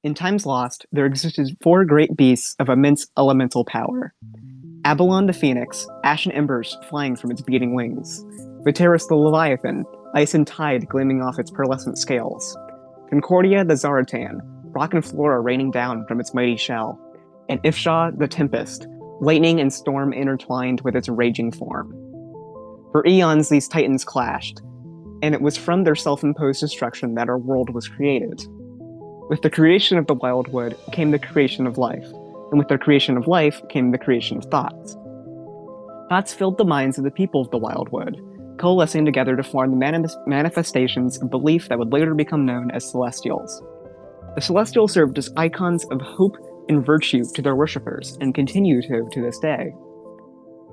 In times lost, there existed four great beasts of immense elemental power. Abalon the Phoenix, ashen embers flying from its beating wings. Viteris the Leviathan, ice and tide gleaming off its pearlescent scales. Concordia the Zaratan, rock and flora raining down from its mighty shell. And Ifsha the Tempest, lightning and storm intertwined with its raging form. For eons these titans clashed, and it was from their self-imposed destruction that our world was created. With the creation of the Wildwood came the creation of life, and with the creation of life came the creation of thoughts. Thoughts filled the minds of the people of the Wildwood, coalescing together to form the manifestations of belief that would later become known as Celestials. The Celestials served as icons of hope and virtue to their worshippers, and continue to this day.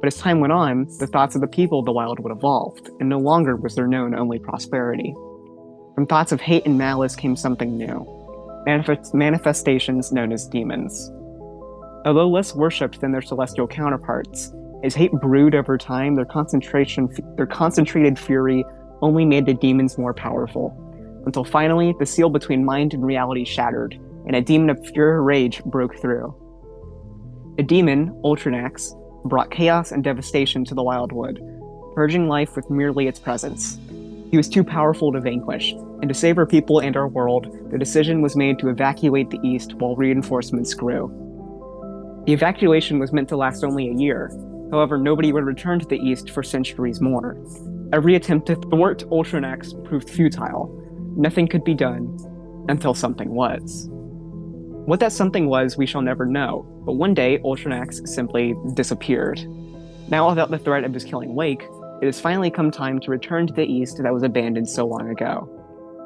But as time went on, the thoughts of the people of the Wildwood evolved, and no longer was there known only prosperity. From thoughts of hate and malice came something new, manifestations known as demons. Although less worshipped than their celestial counterparts, as hate brewed over time, their concentrated fury only made the demons more powerful, until finally the seal between mind and reality shattered, and a demon of pure rage broke through. A demon, Oltrinax, brought chaos and devastation to the Wildwood, purging life with merely its presence. He was too powerful to vanquish, and to save our people and our world, the decision was made to evacuate the East while reinforcements grew. The evacuation was meant to last only a year, however nobody would return to the East for centuries more. Every attempt to thwart Oltrinax proved futile. Nothing could be done, until something was. What that something was, we shall never know, but one day Oltrinax simply disappeared. Now without the threat of his killing wake, it has finally come time to return to the East that was abandoned so long ago.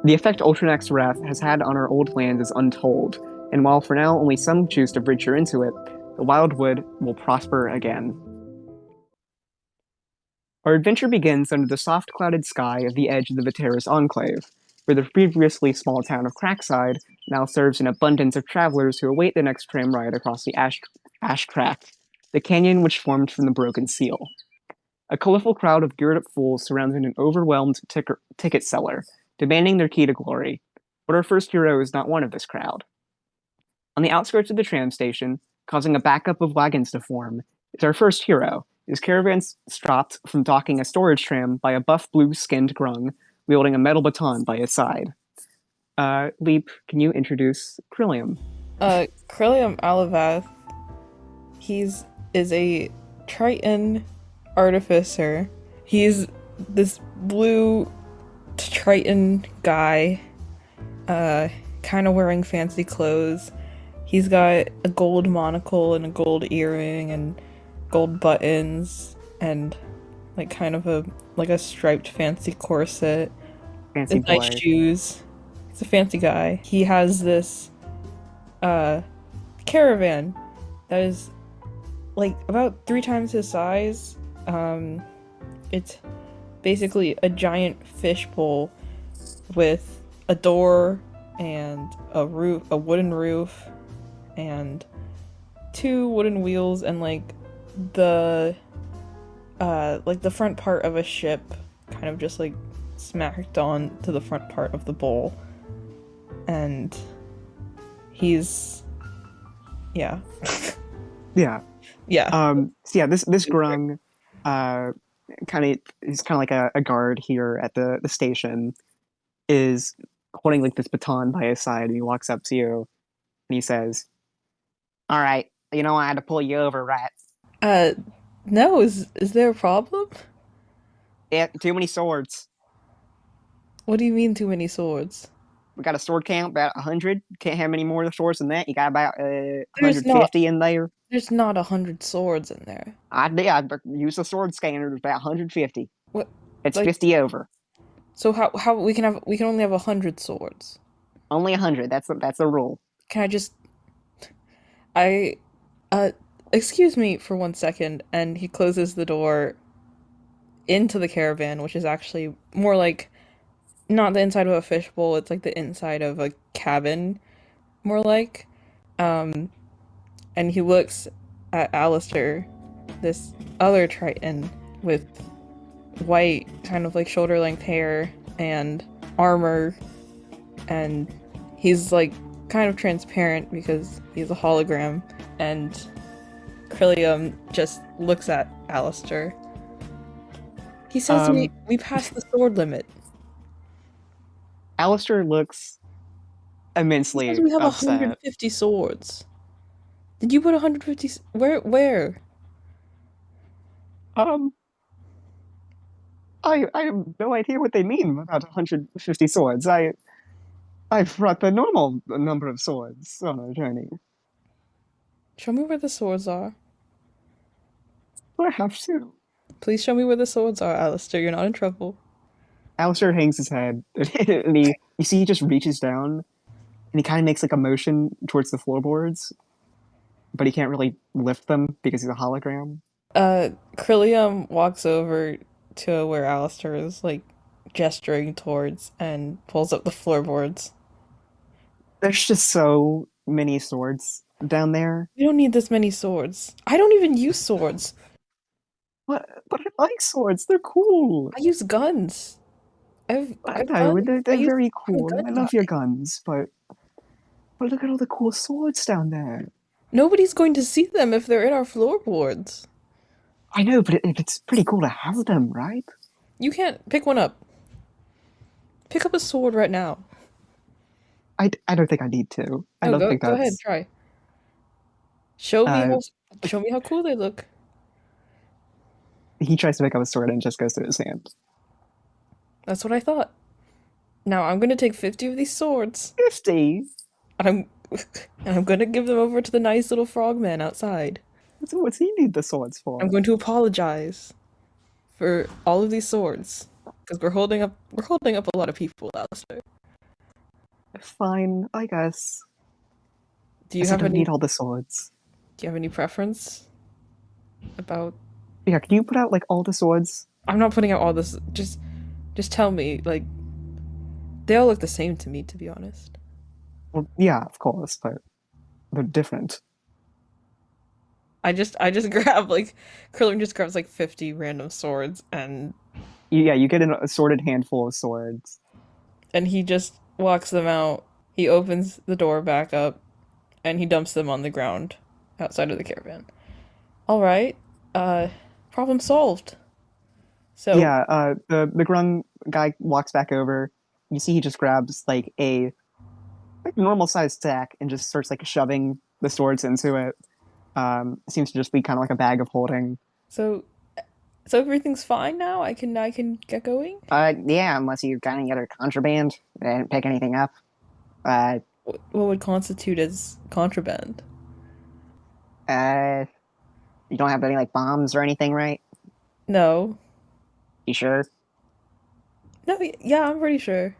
The effect Oltrinax's wrath has had on our old lands is untold, and while for now only some choose to venture into it, the Wildwood will prosper again. Our adventure begins under the soft clouded sky of the edge of the Viteris Enclave, where the previously small town of Crackside now serves an abundance of travelers who await the next tram ride across the Ash Crack, the canyon which formed from the broken seal. A colorful crowd of geared-up fools surrounds an overwhelmed ticket seller, demanding their key to glory, but our first hero is not one of this crowd. On the outskirts of the tram station, causing a backup of wagons to form, is our first hero, his caravan stopped from docking a storage tram by a buff blue-skinned grung, wielding a metal baton by his side. Leap, can you introduce Krilliam? Krilliam Alovath, is a Triton artificer. He's this blue Triton guy, kind of wearing fancy clothes. He's got a gold monocle and a gold earring and gold buttons and like kind of a striped fancy corset. Fancy boy. Nice shoes. He's a fancy guy. He has this caravan that is like about 3 times his size. It's basically a giant fishbowl with a door and a wooden roof, and 2 wooden wheels, and like the front part of a ship kind of just like smacked on to the front part of the bowl. And he's yeah. Yeah. This grung he's kind of like a guard here at the station, is holding like this baton by his side, and he walks up to you and he says, "All right, you know I had to pull you over, right?" No, is there a problem? Yeah, too many swords. What do you mean too many swords? We got a sword count about 100. Can't have any more swords than that. You got about There's not 150 in there. there's not 100 swords in there. I use the sword scanner. There's about 150. What? It's Like, 50 over. so how we can only have 100 swords? Only 100. That's the rule. Can I just I excuse me for 1 second, and he closes the door into the caravan, which is actually more like not the inside of a fishbowl, it's like the inside of a cabin, more like. Um, and he looks at Alistair, this other Triton with white, kind of like shoulder length hair and armor, and he's like kind of transparent because he's a hologram, and Krilliam just looks at Alistair. He says we passed the sword limit. Alistair looks He immensely says we have upset. 150 swords. Did you put 150? Where? I have no idea what they mean about 150 swords. I've brought the normal number of swords on a journey. Show me where the swords are. I have to. Please show me where the swords are, Alistair. You're not in trouble. Alistair hangs his head, and you see he just reaches down, and he kind of makes like a motion towards the floorboards, but he can't really lift them because he's a hologram. Krilliam walks over to where Alistair is, like, gesturing towards and pulls up the floorboards. There's just so many swords down there. We don't need this many swords. I don't even use swords. But I like swords. They're cool. I use guns. I know they're very cool. I'm a I gun love guy. your guns, but look at all the cool swords down there. Nobody's going to see them if they're in our floorboards. I know, but it's pretty cool to have them, right? You can't pick one up. Pick up a sword right now. I don't think I need to. I don't think Go ahead, that's. try. Show me how cool they look. He tries to pick up a sword and it just goes through his hand. That's what I thought. Now I'm gonna take 50 of these swords. 50. And I'm gonna give them over to the nice little frogman outside. What's he need the swords for? I'm going to apologize for all of these swords because we're holding up a lot of people, Alistair. Fine, I guess. Do you have don't any need all the swords. Do you have any preference about? Yeah, can you put out like all the swords? I'm not putting out all this. Just tell me. Like, they all look the same to me, to be honest. Well, yeah, of course, but they're different. I just grab like Krilliam just grabs like 50 random swords and You get an assorted handful of swords. and he just walks them out. He opens the door back up and he dumps them on the ground outside of the caravan. All right. Problem solved. So Yeah, the grung guy walks back over. You see he just grabs like a normal sized stack and just starts like shoving the swords into it. Seems to just be kind of like a bag of holding. so everything's fine now? I can get going? Yeah, unless you got any other contraband. I didn't pick anything up. What would constitute as contraband? You don't have any like bombs or anything, right? No. You sure? No, yeah, I'm pretty sure.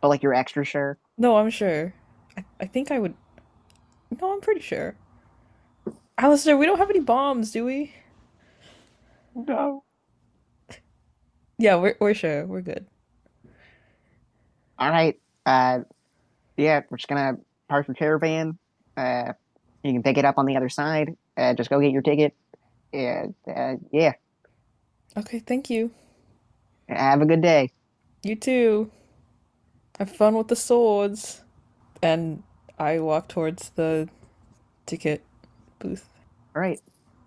But like you're extra sure? No, I'm sure. I think I would. No, I'm pretty sure. Alistair, we don't have any bombs, do we? No. Yeah, we're sure. We're good. All right. Yeah, we're just gonna park your caravan. You can pick it up on the other side. Just go get your ticket. Yeah. Okay, thank you. Have a good day. You too. Have fun with the swords. And I walk towards the ticket booth. All right.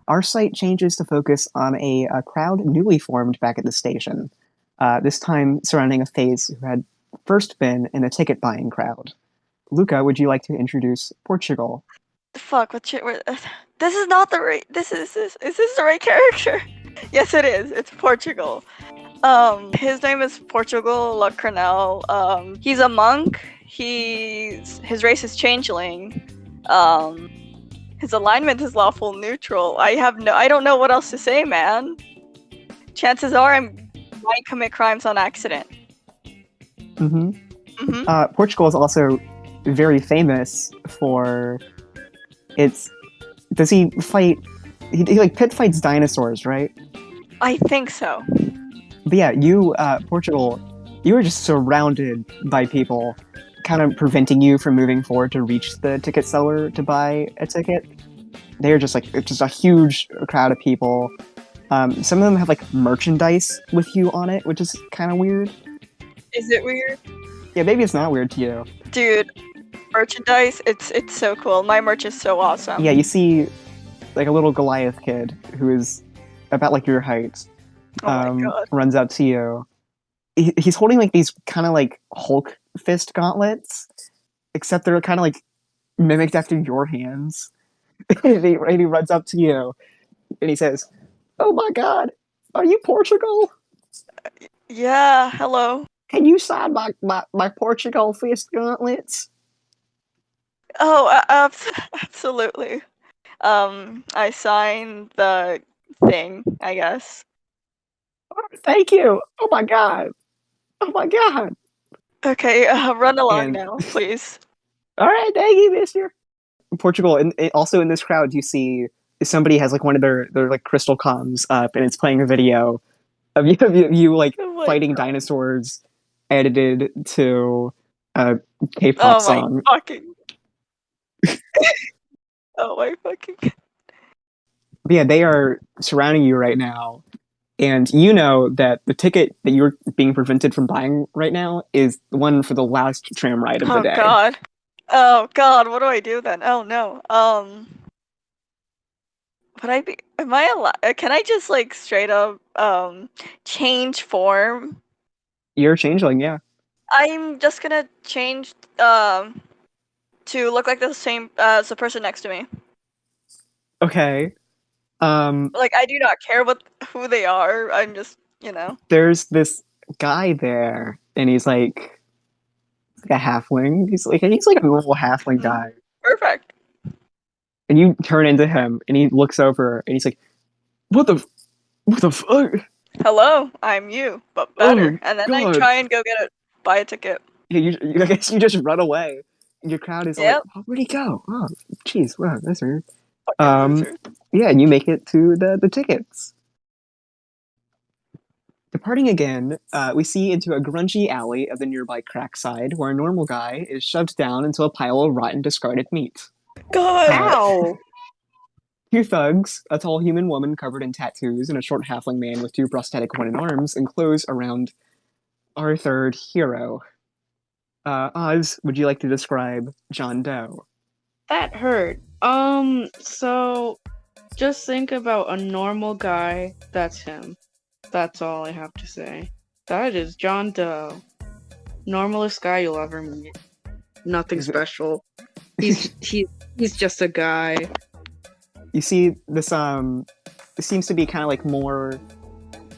Our site changes to focus on a crowd newly formed back at the station. This time surrounding a phase who had first been in a ticket buying crowd. Luka, would you like to introduce Portugal? Fuck, this is not the right. Is this the right character? Yes, it is. It's Portugal. His name is Portugal La Cranel. He's a monk. His race is changeling. His alignment is lawful neutral. I don't know what else to say, man. Chances are I might commit crimes on accident. Portugal is also very famous for does he fight he like pit fights dinosaurs, right? I think so. But yeah, you Portugal, you were just surrounded by people kind of preventing you from moving forward to reach the ticket seller to buy a ticket. They're just like, it's just a huge crowd of people. Some of them have like merchandise with you on it, which is kind of weird. Is it weird? Yeah, maybe it's not weird to you. Dude, merchandise. It's so cool. My merch is so awesome. Yeah, you see like a little Goliath kid who is about like your height, Oh my god. runs up to you. He's holding like these kind of like Hulk fist gauntlets, except they're kind of like mimicked after your hands. And he runs up to you and he says, "Oh my god, are you Portugal? Yeah, hello. Can you sign my Portugal fist gauntlets?" Oh, absolutely. I signed the thing, I guess. "Oh, thank you. Oh my god. Oh my god." Okay, run along And now, please. all right, thank you, mister. Portugal, and also in this crowd, you see somebody has like one of their like crystal comms up, and it's playing a video of you like Oh my, fighting dinosaurs, edited to a K-pop oh my song. fucking, oh my fucking. But yeah, they are surrounding you right now, and you know that the ticket that you're being prevented from buying right now is the one for the last tram ride of the Oh day. god. Oh god, what do I do then? Oh no. Would I be? Am I allowed? Can I just like straight up change form? You're a changeling, yeah. I'm just gonna change to look like the same as the person next to me. Okay. Like I do not care what who they are. I'm just There's this guy there, and he's like a halfling. He's like a normal halfling Mhm. guy. Perfect. And you turn into him, and he looks over, and he's like, what the fuck? Hello, I'm you, but Oh better. And then I god." try and go buy a ticket. Yeah, I guess you just run away. Your crowd is like, Yep. "Oh, where'd he go? Oh, jeez, wow, that's weird." Fucking Um, loser. yeah, and you make it to the tickets. Departing again, we see into a grungy alley of the nearby crackside, where a normal guy is shoved down into a pile of rotten, discarded meat. God. Ow! Two thugs, a tall human woman covered in tattoos, and a short halfling man with two prosthetic wooden arms, enclose around our third hero. Oz, would you like to describe John Doe? That hurt. So just think about a normal guy. That's him. That's all I have to say. That is John Doe. Normalest guy you'll ever meet. Nothing Is it- special. He's just a guy. You see this this seems to be kind of like more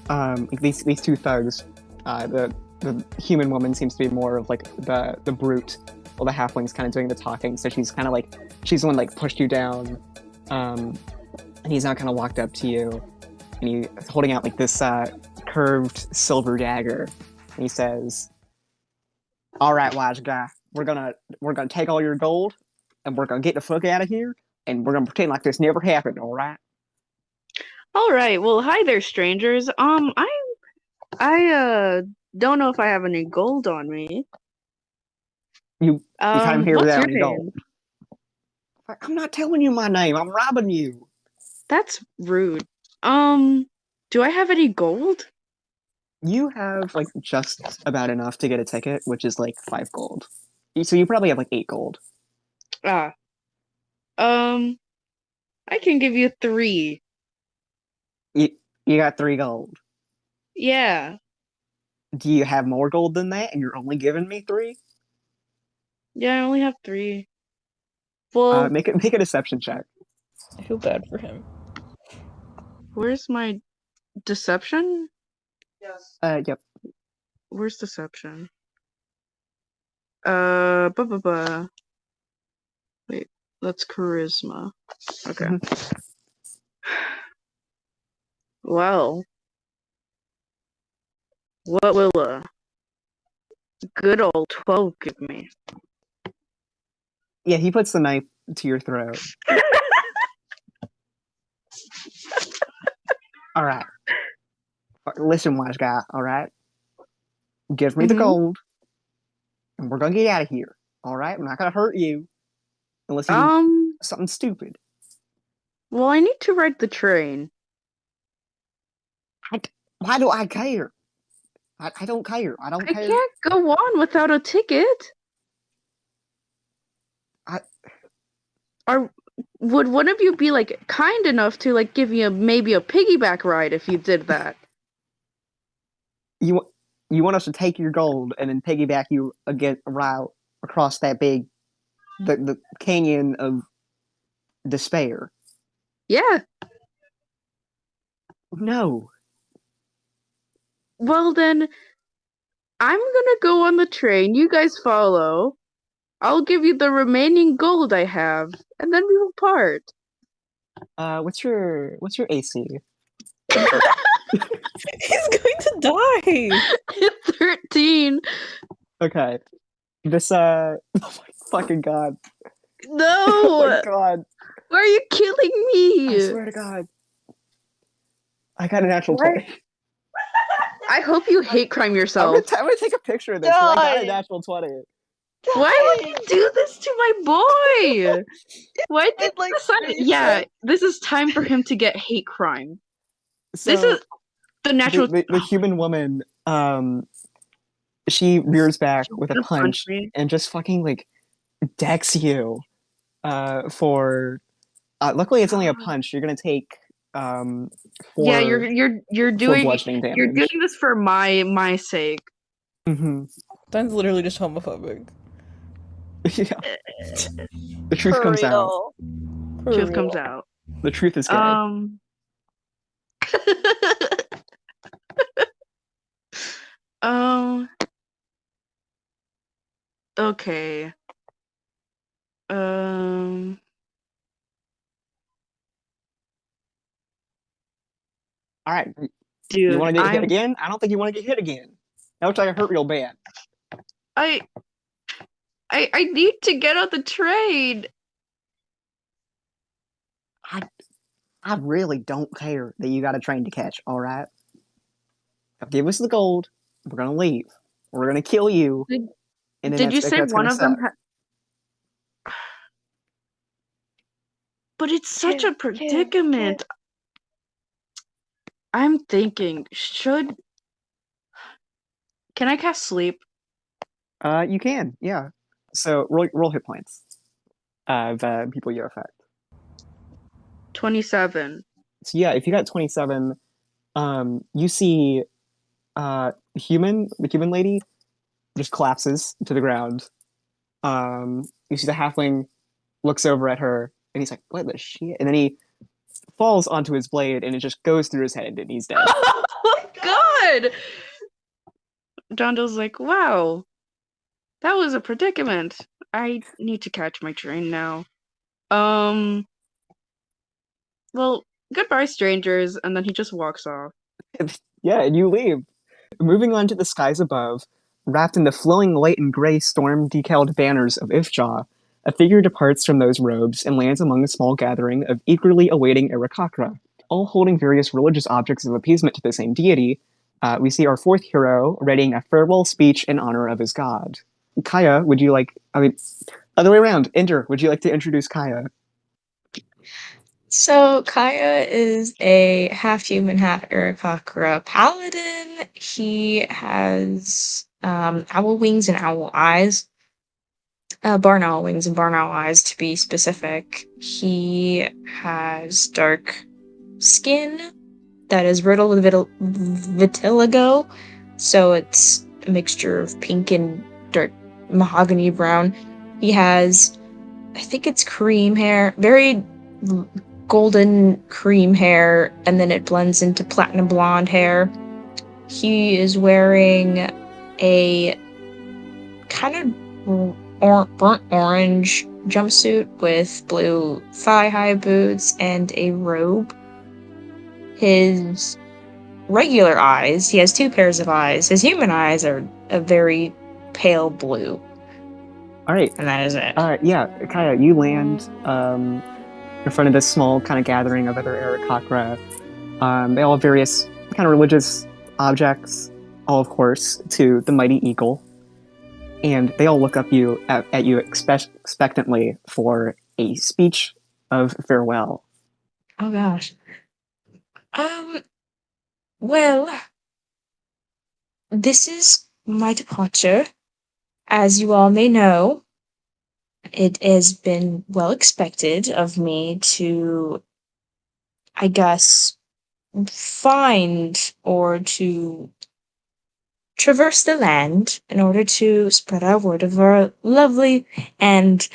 like these two thugs. The human woman seems to be more of like the brute, while the halfling's kind of doing the talking. So she's kind of like she's the one like pushed you down, and he's now kind of walked up to you, and he's holding out like this curved silver dagger, and he says, "All right, wise guy, we're gonna take all your gold, and we're gonna get the fuck out of here, and we're gonna pretend like this never happened. All right." All right. Well, hi there, strangers. I don't know if I have any gold on me. You come here What's without your any name? gold. I'm not telling you my name. I'm robbing you. That's rude. Do I have any gold? You have like just about enough to get a ticket, which is like 5 gold. So you probably have like 8 gold. Ah. I can give you 3. You you got 3 gold. Yeah. Do you have more gold than that, and you're only giving me 3? Yeah, I only have 3. Well, Make a deception check. I feel bad for him. where's my deception? Yep. Where's deception? Buh. Wait, that's charisma. Okay. Well, what will a good old 12 give me? Yeah, he puts the knife to your throat. All right. Listen, wise guy. All right. Give me the Mhm. gold, and we're gonna get out of here. All right. I'm not gonna hurt you unless you do something stupid. Well, I need to ride the train. Why do I care? I don't care. I don't I care. can't go on without a ticket. Would one of you be like kind enough to like give me maybe a piggyback ride if you did that? You want us to take your gold and then piggyback you again right across that big the canyon of despair? Yeah. No. Well then, I'm gonna go on the train. You guys follow. I'll give you the remaining gold I have, and then we will part. What's your AC? He's going to die. 13. Okay. This oh my fucking god. Oh my No! god. Why are you killing me? I swear to god. I got a natural What? 20. I hope you hate crime I'm yourself. gonna take a picture of this because I got a Die. natural 20. Why would you do this to my boy? Why did It, like, decide? Yeah, this is time for him to get hate crime. So This is the natural. the human woman, she rears back with a Gonna punch punch me. and just fucking like decks you. For luckily it's only a punch. You're gonna take Yeah, four you're four doing bludgeoning you're damage. doing this for my sake. Mm-hmm. Dan's literally just homophobic. Yeah. The truth For comes out. real. For Truth comes real. out. The truth is gay. Um. Okay. Um. All right. You Dude, want to get hit again? I don't think you want to get hit again. That looks like it hurt real bad. I need to get on the train. I really don't care that you got a train to catch. All right. Now give us the gold. We're gonna leave. We're gonna kill you. And then Did you say that's one gonna of them? suck. But it's such a predicament. I'm thinking, can I cast sleep? You can, yeah. So roll hit points of people you affect. 27. So yeah, if you got 27, you see the human lady just collapses to the ground. You see the halfling looks over at her and he's like, "What the shit?" And then he falls onto his blade and it just goes through his head and he's dead. Oh god! John Doe's like, wow, that was a predicament. I need to catch my train now. Well, goodbye, strangers, and then he just walks off. Yeah, and you leave. Moving on to the skies above, wrapped in the flowing white and gray storm decaled banners of Ifjaw, a figure departs from those robes and lands among a small gathering of eagerly awaiting Arakakra, all holding various religious objects of appeasement to the same deity. We see our fourth hero readying a farewell speech in honor of his god. Khaia, would you like, other way around, Ender, would you like to introduce Khaia? So Khaia is a half human, half Aarakocra paladin. He has owl wings and owl eyes. Barn owl wings and barn owl eyes to be specific. He has dark skin that is riddled with vitiligo, so it's a mixture of pink and dark mahogany brown. He has, I think it's cream hair, very golden cream hair, and then it blends into platinum blonde hair. He is wearing a kind of burnt orange jumpsuit with blue thigh-high boots and a robe. His regular eyes, he has two pairs of eyes. His human eyes are a very pale blue. All right. And that is it. Yeah, Khaia, you land in front of this small kind of gathering of other Arakakra. They all have various kind of religious objects, all of course, to the mighty eagle. And they all look up at you expectantly for a speech of farewell. Oh gosh. Well, this is my departure. As you all may know, it has been well expected of me to, I guess, find or to traverse the land in order to spread our word of our lovely and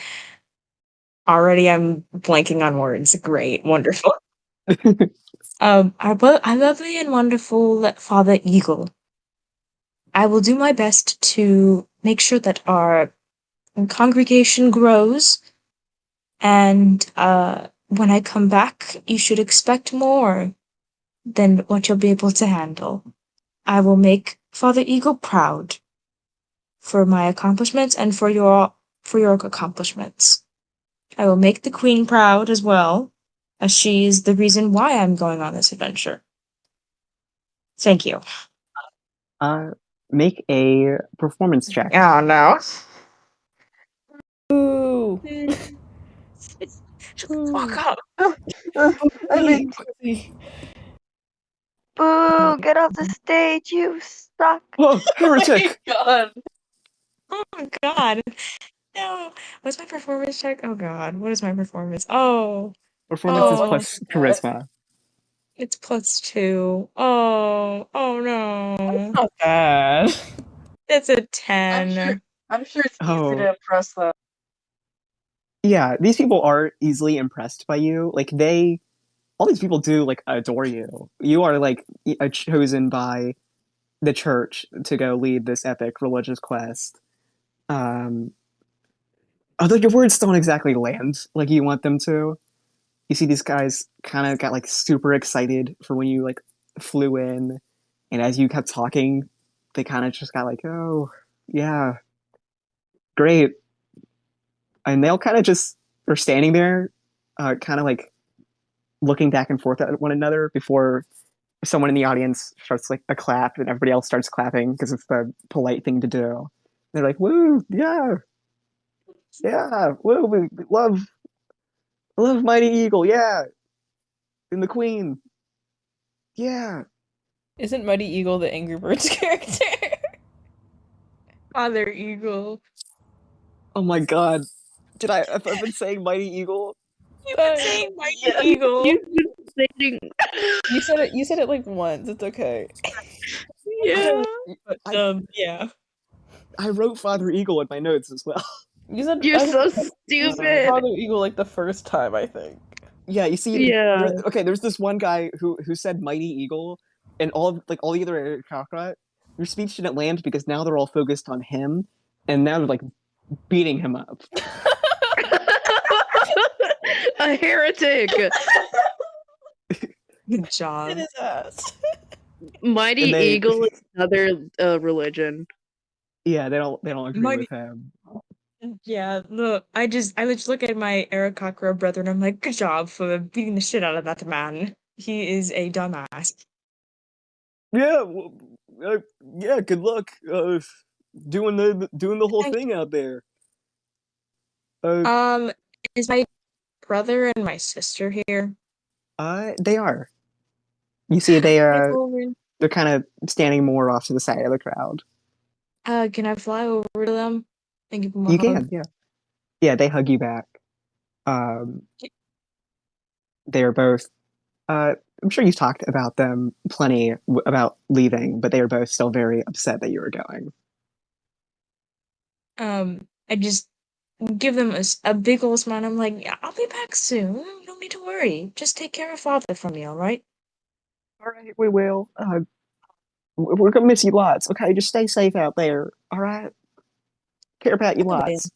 already I'm blanking on words. Great, wonderful. Our lovely and wonderful Father Eagle. I will do my best to make sure that our congregation grows, and when I come back, you should expect more than what you'll be able to handle. I will make Father Eagle proud for my accomplishments and for your accomplishments. I will make the Queen proud as well, as she is the reason why I'm going on this adventure. Thank you. Make a performance check. Oh no. Ooh. Shut the fuck up. I mean, boo! Get off the stage, you suck. Oh, heretic! God. Oh my god. No. What's my performance check? Oh god. What is my performance? Oh. Performance is Oh. plus charisma. It's +2. Oh no. Not bad. It's a I'm 10. sure. I'm sure it's easy Oh. to impress them. Yeah, these people are easily impressed by you. Like all these people do like adore you. You are like chosen by the church to go lead this epic religious quest. Um, although your words don't exactly land like you want them to. You see these guys kind of got like super excited for when you like flew in, and as you kept talking, they kind of just got like, oh yeah, great, and they'll kind of just are standing there, kind of like looking back and forth at one another before someone in the audience starts like a clap and everybody else starts clapping because it's the polite thing to do. They're like, woo, yeah, yeah, woo, we love Mighty Eagle, yeah, and the Queen, yeah. Isn't Mighty Eagle the Angry Birds character? Father Eagle. Oh my god. Did I have I been saying Mighty Eagle? You've been saying Mighty Yeah, Eagle. you've been saying. You said it like once. It's okay. Yeah. Yeah. I wrote Father Eagle in my notes as well. You said You're I so said stupid. Father Eagle like the first time, I think. Yeah, you see, Yeah. there's this one guy who said Mighty Eagle, and all the other aristocrat, your speech didn't land because now they're all focused on him, and now they're like beating him up. A heretic. Good job. It is ass. Mighty And they, Eagle is another religion. yeah, they don't agree Mighty with him. Yeah, look, I just look at my Aarakocra brother and I'm like, good job for beating the shit out of that man. He is a dumbass. Yeah, well, yeah. Good luck, doing the whole Thank thing out there. Uh, is my brother and my sister here? they are. You see, Can I go over? they're kind of standing more off to the side of the crowd. Can I fly over to them and give them a You hug? can, yeah, yeah. They hug you back. Um, they are both. I'm sure you've talked about them plenty about leaving, but they are both still very upset that you were going. I just give them a big old smile. I'm like, yeah, I'll be back soon. You don't need to worry. Just take care of father for me, all right? All right, we will. We're gonna miss you lots. Okay, just stay safe out there. All right. Care about you I will. lots.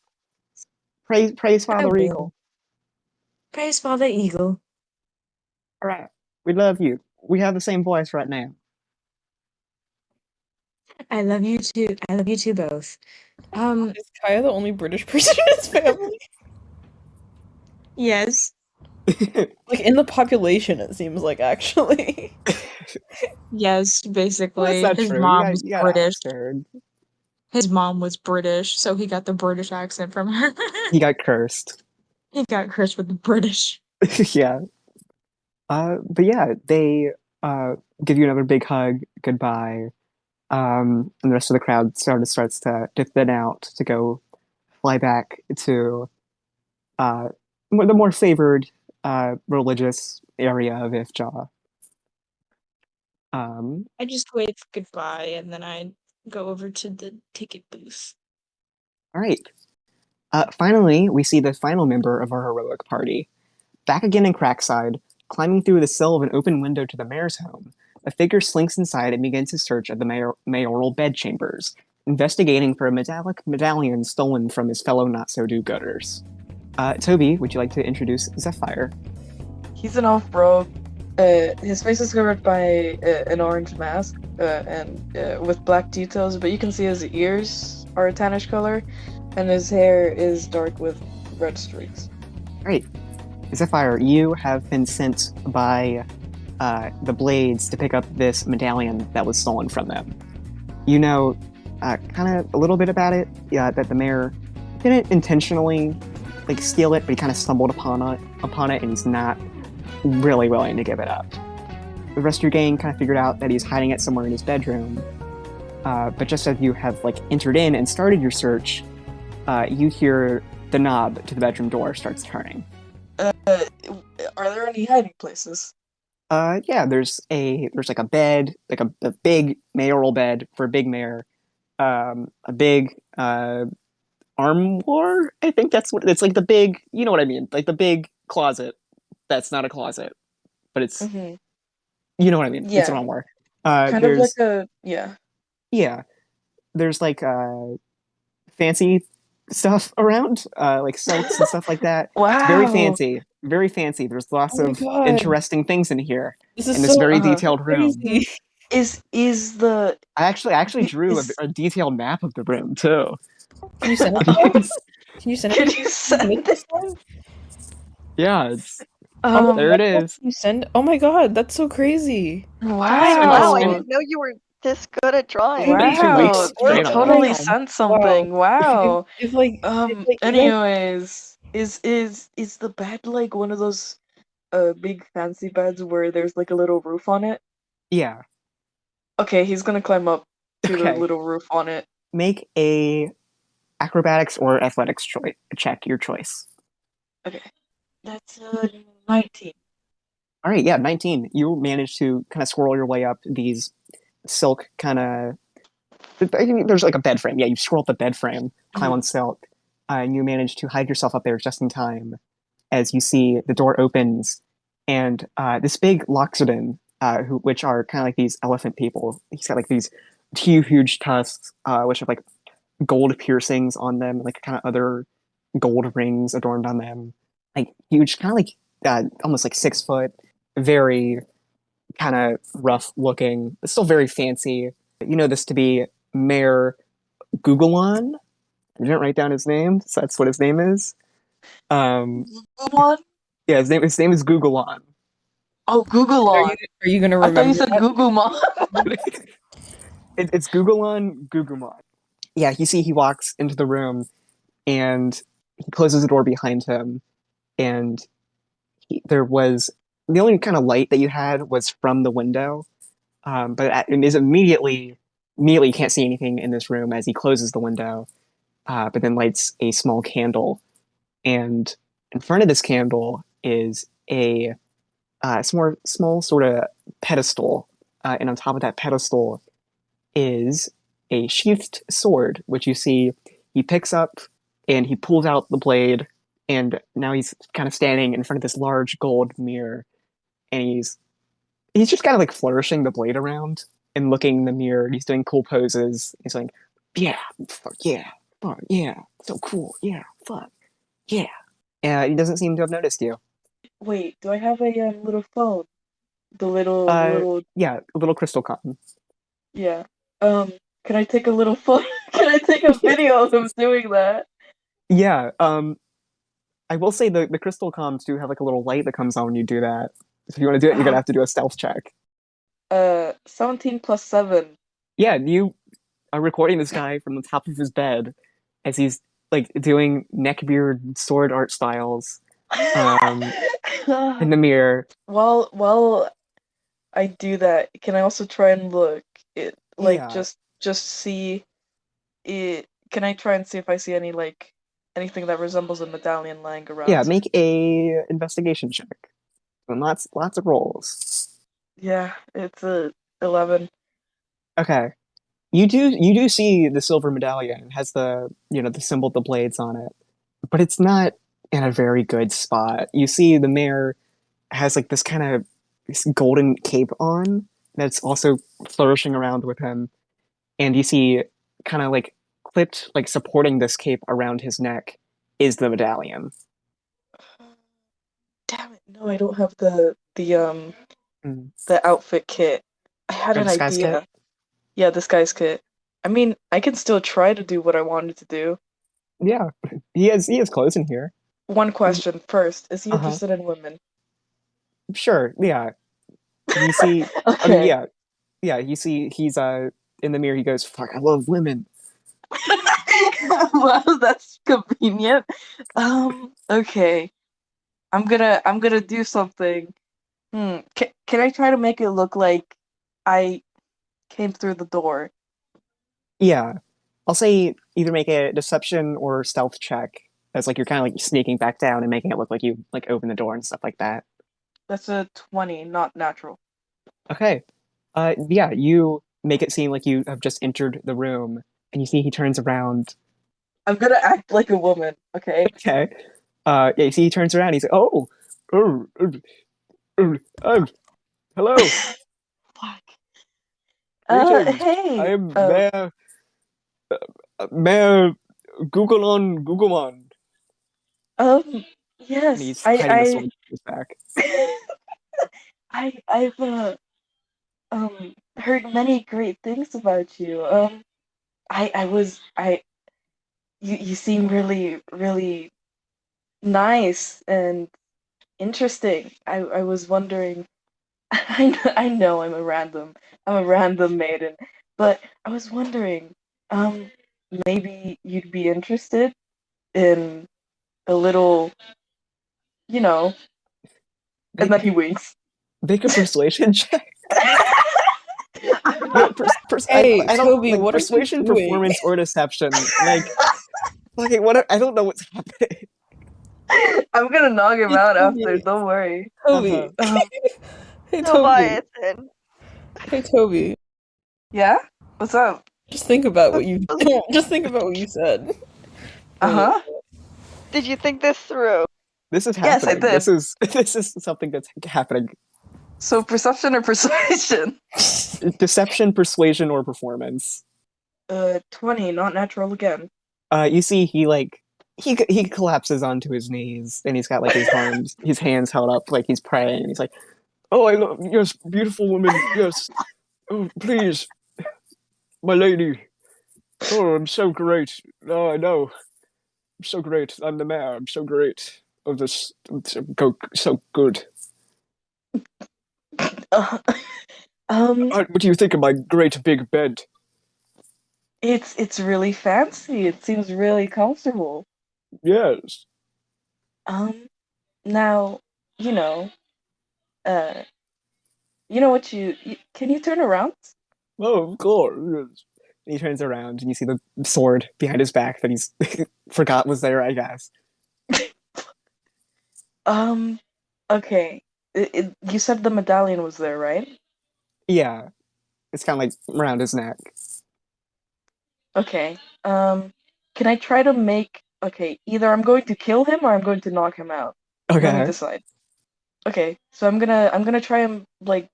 Praise I Father will. Eagle. Praise Father Eagle. All right. We love you. We have the same voice right now. I love you too. I love you too both. Is Khaia the only British person in his family? Yes. Like in the population, it seems like actually. Yes, Well, that's basically. not His true. mom was You got British. Oxford. His mom was British, so he got the British accent from her. He got cursed. He got cursed with the British. Yeah. But yeah, they give you another big hug, goodbye. And the rest of the crowd starts to thin out to go fly back to the more favored religious area of Ifja. I just wave goodbye and then I go over to the ticket booth. All right. Finally, we see the final member of our heroic party. Back again in Crackside, climbing through the sill of an open window to the mayor's home, a figure slinks inside and begins his search of the mayoral bedchambers, investigating for a metallic medallion stolen from his fellow not-so-do-gooders. Toby, would you like to introduce Zephyr? He's an off-rogue. His face is covered by an orange mask and with black details, but you can see his ears are a tannish color, and his hair is dark with red streaks. Great. Zephyr, you have been sent by the Blades to pick up this medallion that was stolen from them. You know kind of a little bit about it, that the mayor didn't intentionally steal it, but he kind of stumbled upon it, and he's not really willing to give it up. The rest of your gang kind of figured out that he's hiding it somewhere in his bedroom, but just as you have entered in and started your search, you hear the knob to the bedroom door starts turning. Are there any hiding places? Yeah, there's a bed, a big mayoral bed for a big mayor, a big armoire. I think that's what it's like. The big, you know what I mean, like the big closet. That's not a closet, but it's you know what I mean. Yeah. It's an armoire. Kind of like a yeah. Yeah, there's fancy stuff around, like silks and stuff like that. Wow. It's very fancy, very fancy. There's lots Oh my of God. interesting things in here This is in this so very detailed room. crazy. Is the I actually drew is- a detailed map of the room too. Can you send it to me? Can you send it? Can to me? you send it? Yeah, it's Oh, there. It is. Can you send? Oh my God, that's so crazy. Wow, Wow. I didn't know you were this good at drawing. Wow. 2 weeks You straight on. totally Wow. sent something. Wow. If you guys- Anyways, is the bed like one of those big fancy beds where there's a little roof on it? Yeah. Okay, he's gonna climb up to the Okay. little roof on it. Make a acrobatics or athletics check, your choice. Okay. That's 19. All right, yeah, 19. You manage to kind of swirl your way up these silk kind of. There's a bed frame. Yeah, you swirl up the bed frame, climb on silk, and you manage to hide yourself up there just in time as you see the door opens and this big Loxodon, which are kind of like these elephant people. He's got these huge tusks, which have gold piercings on them, kind of other gold rings adorned on them. Huge, kind of almost 6 foot, very kind of rough looking, but still very fancy. You know this to be Mayor Gugalon. I didn't write down his name, so that's what his name is. Google Yeah, his name is Gugalon. Oh, Google Are on. you gonna I remember? thought you said that? Google Mom. It's Gugalon Gugumon. Yeah, you see he walks into the room and he closes the door behind him, and there was the only kind of light that you had was from the window, but it is immediately you can't see anything in this room as he closes the window, but then lights a small candle, and in front of this candle is a small sort of pedestal, and on top of that pedestal is a sheathed sword, which you see he picks up and he pulls out the blade, and now he's kind of standing in front of this large gold mirror, and he's just kind of flourishing the blade around and looking in the mirror. He's doing cool poses. He's like, yeah, fuck yeah, fuck yeah, so cool, yeah, fuck yeah. He doesn't seem to have noticed you. Wait, do I have a little phone? The little Yeah, a little crystal cotton. yeah. Can I take a little photo? Can I take a video of him doing that? Yeah, I will say the crystal comms do have a little light that comes on when you do that. So if you want to do it, you're gonna have to do a stealth check. 17 plus 7. Yeah, you are recording this guy from the top of his bed as he's doing neckbeard sword art styles in the mirror. While I do that, can I also try and look it Yeah. just see it? Can I try and see if I see any anything that resembles a medallion lying Yeah, around. make a investigation check. And lots of rolls. Yeah, it's a 11. Okay. You do see the silver medallion. It has the symbol of the blades on it. But it's not in a very good spot. You see the mayor has like this kind of this golden cape on that's also flourishing around with him. And you see kind of like clipped, like supporting this cape around his neck is the medallion. Damn it! No, I don't have the Mm. the outfit kit. I had Or an disguise kit? idea. Yeah, disguise kit. I mean, I can still try to do what I wanted to do. Yeah. He has clothes in here. One question first: is he Uh-huh. interested in women? Sure, yeah. You see I mean, Okay. yeah. Yeah, you see he's in the mirror he goes, "Fuck, I love women." Well, that's convenient. Okay. I'm gonna do something. Can I try to make it look like I came through the door? Yeah. I'll say either make a deception or stealth check as like you're kind of like sneaking back down and making it look like you like open the door and stuff like that. That's a 20, not natural. Okay. Yeah, you make it seem like you have just entered the room and you see he turns around. I'm gonna act like a woman, okay? Okay. Yeah, you see he turns around. He's like, "Oh, oh, oh, oh, hello, Fuck. greetings. I Hey. am Mayor Googleon." Um, And yes, he's hiding the sword in his back. I've heard many great things about you. I was I you seem really nice and interesting. I was wondering. I know I'm a random maiden, but I was wondering, um, maybe you'd be interested in a little, you know, and then Make he winks. make a persuasion check. Hey, I don't Toby, like what are you persuasion, doing? performance, or deception. Like, okay, what? I don't know what's happening. I'm gonna knock him Hey, out after. Toby. Don't worry. Uh-huh. Toby. Um, Hey, Toby. Leviathan. Hey, Toby. yeah. What's up? Just think about what you just think about what you said. Uh huh. Did you think this through? This is Yes, I happening. did. This is something that's happening. So perception or persuasion? Deception, persuasion, or performance. 20, not natural again. You see, he collapses onto his knees and he's got like his hands held up like he's praying. And he's like, "Oh, I love yes, beautiful woman. Yes, oh, please, my lady. Oh, I'm so great. Oh, I know. I'm so great. I'm the mayor. I'm so great. Oh, this so good. Uh, um, What do you think of my great big bed? it's really fancy. It seems really comfortable. Yes. Um, now, you know, uh, you know what can you turn around? Oh, of course. Yes. And he turns around and you see the sword behind his back that he's forgot was there, I guess. Um, okay. You said the medallion was there, right? Yeah, it's kind of like around his neck. Okay. Can I try to okay, either I'm going to kill him or I'm going to knock him out. Let me Okay. decide. Okay, so I'm gonna try and like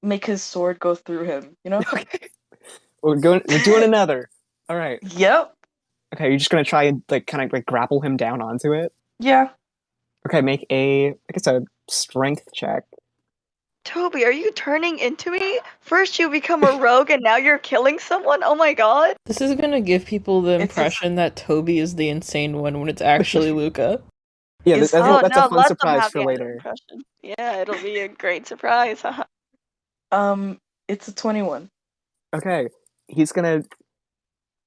make his sword go through him, you know? Okay. We're doing another. All right. Yep. Okay, you're just gonna try and like kind of like grapple him down onto it. Yeah. Okay, make I guess a strength check. Toby, are you turning into me? First you become a rogue and now you're killing someone? Oh my god. This is gonna give people the It's just impression that Toby is the insane one when it's actually Luka. Yeah, is Oh that's a no, fun let them surprise have for the later. impression. Yeah, it'll be a great surprise. Haha. it's a 21. Okay, he's gonna.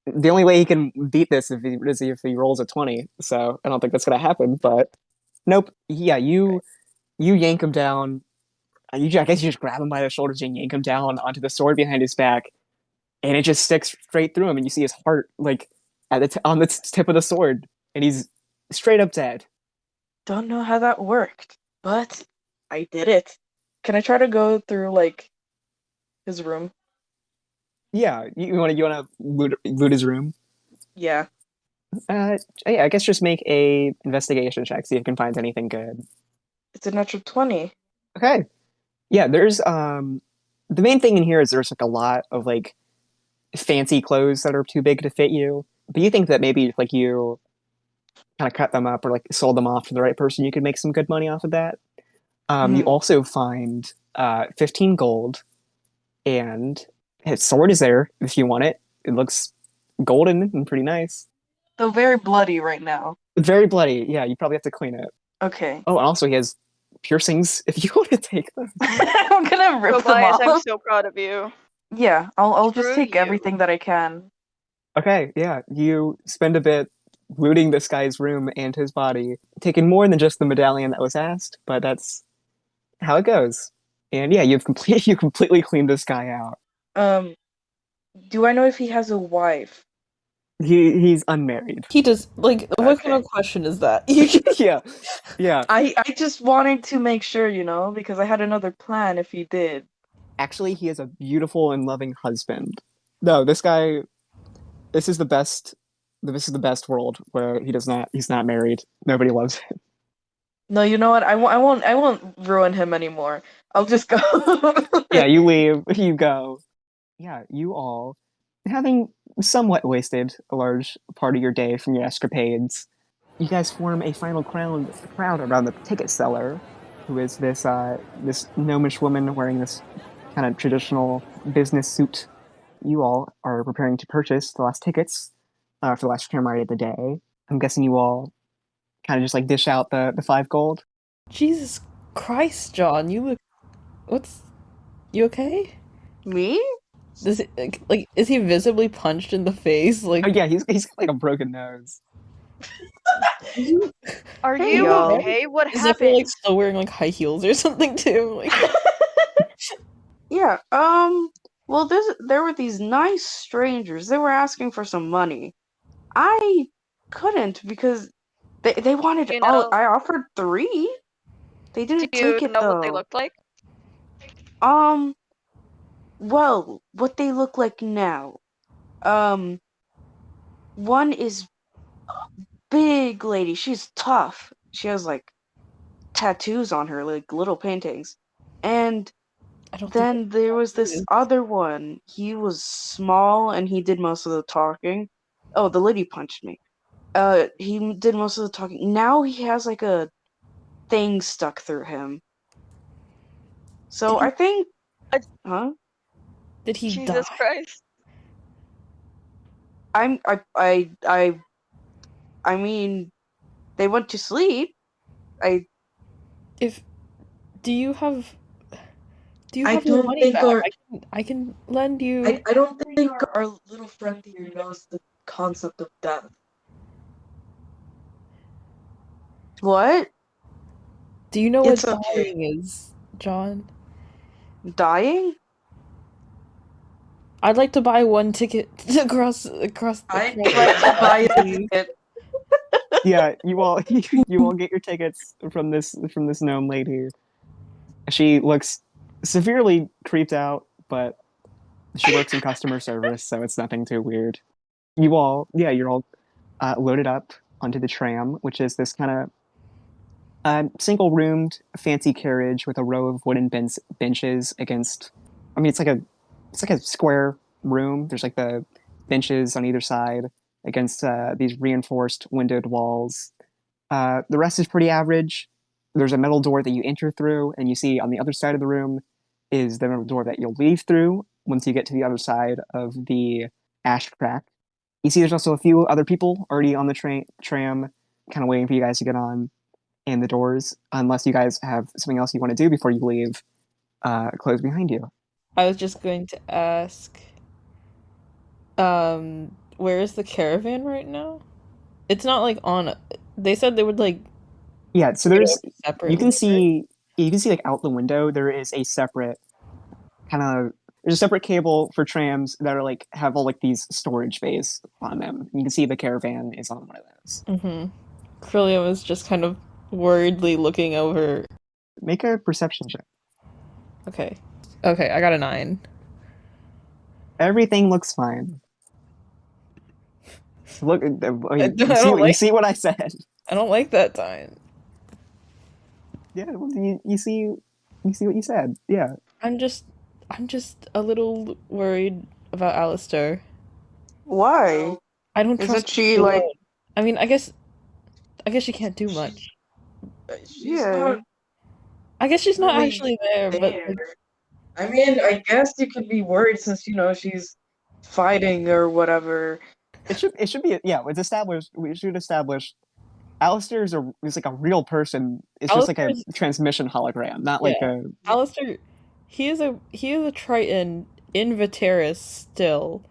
The only way he can beat this is if he rolls a 20. So I don't think that's gonna happen. But nope. Yeah, Okay. you yank him down. I guess you just grab him by the shoulders and yank him down onto the sword behind his back, and it just sticks straight through him. And you see his heart like on the tip of the sword, and he's straight up dead. Don't know how that worked, but I did it. Can I try to go through like his room? Yeah, you wanna loot his room? Yeah. Yeah, I guess just make a investigation check, see if you can find anything good. It's a natural 20. Okay. Yeah, there's the main thing in here is there's like a lot of like fancy clothes that are too big to fit you. But you think that maybe like you kind of cut them up or like sold them off to the right person, you could make some good money off of that. You Mhm. also find 15 gold, and his sword is there if you want it. It looks golden and pretty nice. Though very bloody right now. Very bloody. Yeah, you probably have to clean it. Okay. Oh, and also he has piercings if you want to take them. I'm gonna rip them Tobias, I'm off. so proud of you. Yeah, I'll just Screw take you. everything that I can. Okay, yeah, you spend a bit looting this guy's room and his body, taking more than just the medallion that was asked, but that's how it goes. And yeah, you completely cleaned this guy out. Um, do I know if he has a wife? He's unmarried. He does like what kind Okay. of question is that? You Yeah, yeah. I just wanted to make sure, because I had another plan if he did. Actually, he is a beautiful and loving husband. No, this guy. This is the best. This is the best world where He's not married. Nobody loves him. No, you know what? I won't ruin him anymore. I'll just go. Yeah, you leave. You go. Yeah, you all, having somewhat wasted a large part of your day from your escapades, you guys form a final crowd around the ticket seller, who is this gnomish woman wearing this kind of traditional business suit. You all are preparing to purchase the last tickets for the last tram ride of the day. I'm guessing you all kind of just like dish out the 5 gold. Jesus Christ, John, you look what's you okay? Me? Does it like is he visibly punched in the face? Oh Like yeah, he's got like a broken nose. Are Hey, you y'all. okay? What is Zephyr like happened? still wearing like high heels or something too? Like Yeah, well, there were these nice strangers. They were asking for some money. I couldn't because they wanted You all. know, I offered 3. They do didn't you take it know what they though. looked like? Um, well, what they look like now. Um, one is big lady. She's tough. She has like tattoos on her, like little paintings. And I don't think then there was this is. other one. He was small and he did most of the talking. Oh, the lady punched me. He did most of the talking. Now he has like a thing stuck through him. So I think, Uh, huh? Did he Jesus die? Christ. I'm I mean, they went to sleep. I If do you have I your don't money think back? our I can lend you I don't think our little friend here knows the concept of death. what? Do you know It's what okay. dying is, John? Dying? I'd like to buy one ticket across I'd across like to buy a please. ticket. Yeah, you all you all get your tickets from this gnome lady. She looks severely creeped out, but she works in customer service, so it's nothing too weird. You're all loaded up onto the tram, which is this kind of single-roomed fancy carriage with a row of wooden benches against. I mean, it's like a square room. There's like the benches on either side against these reinforced windowed walls. The rest is pretty average. There's a metal door that you enter through, and you see on the other side of the room is the metal door that you'll leave through once you get to the other side of the ash crack. You see, there's also a few other people already on the tram, kind of waiting for you guys to get on, and the doors, unless you guys have something else you want to do before you leave, close behind you. I was just going to ask, where is the caravan right now? It's not like on. They said they would like Yeah, so get over you can separately, right? see like out the window there is a separate kind of there's a separate cable for trams that are like have all like these storage bays on them. You can see the caravan is on one of those. Mm-hmm. Krilliam is just kind of worriedly looking over. Make a perception check. Okay. Okay, I got a 9. Everything looks fine. Look, I don't you like see what I said. I don't like that sign. Yeah, well, you see what you said. Yeah. I'm just a little worried about Alistair. Why? I don't Isn't trust she her like? alone. I mean, I guess she can't do much. She's Yeah. not I guess she's not really actually there, but there. I mean, I guess you could be worried since she's fighting or whatever. It should be it's established. We should establish Alistair is like a real person. It's just like a Alistair's transmission hologram, not like yeah. a Alistair, he is a Triton in Viteris still.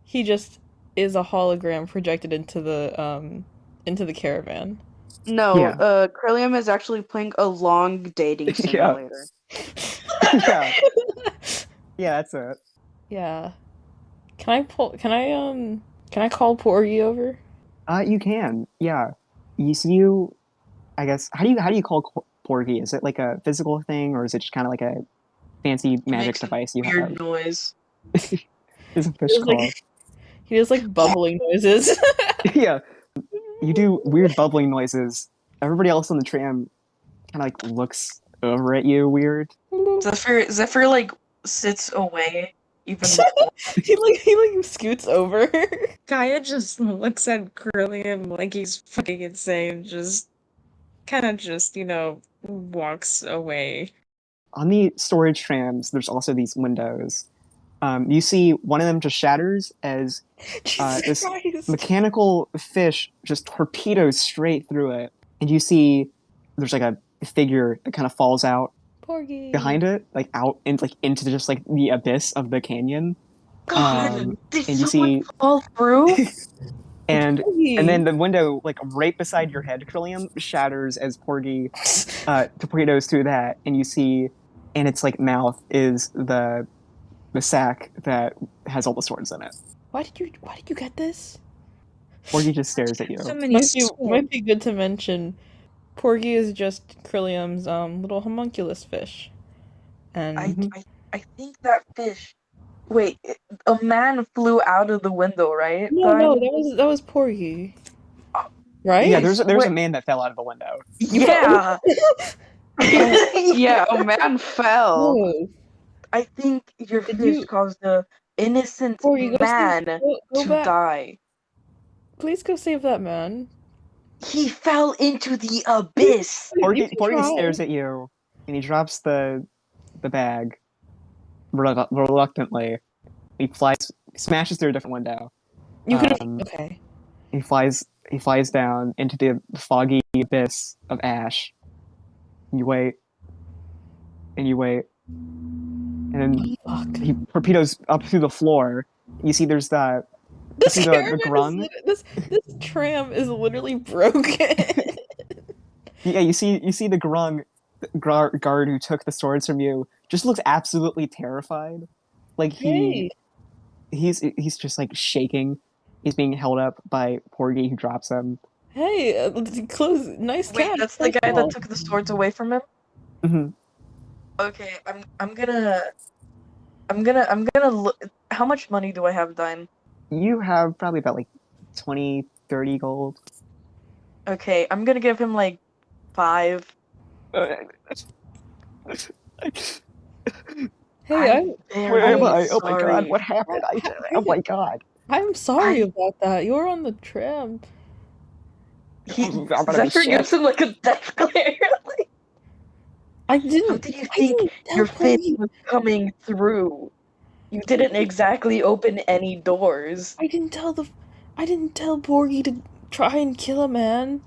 He just is a hologram projected into the caravan. No, Yeah. Krilliam is actually playing a long dating Yeah. simulator. yeah. Yeah, that's it. Yeah. Can I call Porgy over? You can. Yeah. I guess how do you call Porgy? Is it like a physical thing or is it just kind of like a fancy It magic makes a device you weird have? noise. Is a fish He does, call. like, he does like bubbling noises. Yeah. You do weird bubbling noises. Everybody else on the tram kind of like looks over at you weird. Zephyr like sits away even he like scoots over. Khaia just looks at Krilliam like he's fucking insane, just kind of just, walks away. On the storage trams, there's also these windows. You see one of them just shatters as Jesus this Christ. mechanical fish just torpedoes straight through it, and you see there's like a figure that kind of falls out Porgy. behind it, like out and like into just like the abyss of the canyon. God, did and you someone see Fall through? and Porgy. then the window like right beside your head, Krilliam, shatters as Porgy torpedoes through that, and you see in its like mouth is the sack that has all the swords in it. Why did you get this? Porgy just stares at you. So many Might be good to mention Porgy is just Krilliam's little homunculus fish. And I think that fish. Wait, a man flew out of the window, right? no, that was Porgy. Right? Yeah, there's a Wait. man that fell out of the window. Yeah. Yeah, a man fell. No. I think your Did fish you- caused a innocent Porgy, go man go to back. die. Please go save that man. He fell into the abyss. You can Porgy try. stares at you, and he drops the bag reluctantly. He smashes through a different window. You could Um, okay. He flies down into the foggy abyss of ash. You wait, and you wait, and then Fuck. he torpedoes up through the floor. You see there's the This see the caravan grung. this tram is literally broken. Yeah, you see the guard who took the swords from you just looks absolutely terrified. Like Hey. he's just like shaking. He's being held up by Porgy who drops him. Hey, close. Nice Wait, catch. that's the nice guy ball. that took the swords away from him? hmm Okay, I'm gonna look. How much money do I have, Dime? You have probably about like 20, 30 gold. Okay, I'm gonna give him like 5. Hey, I'm Where am very I? Oh my god, sorry. what happened? Oh my god. I'm sorry I- about that. You were on the tram. I'm gonna be Zephyr shit. gives him like a death glare. Like, I how didn't. did you I think didn't tell your fate Porgy. was coming through? You didn't exactly open any doors. I didn't tell Porgy to try and kill a man.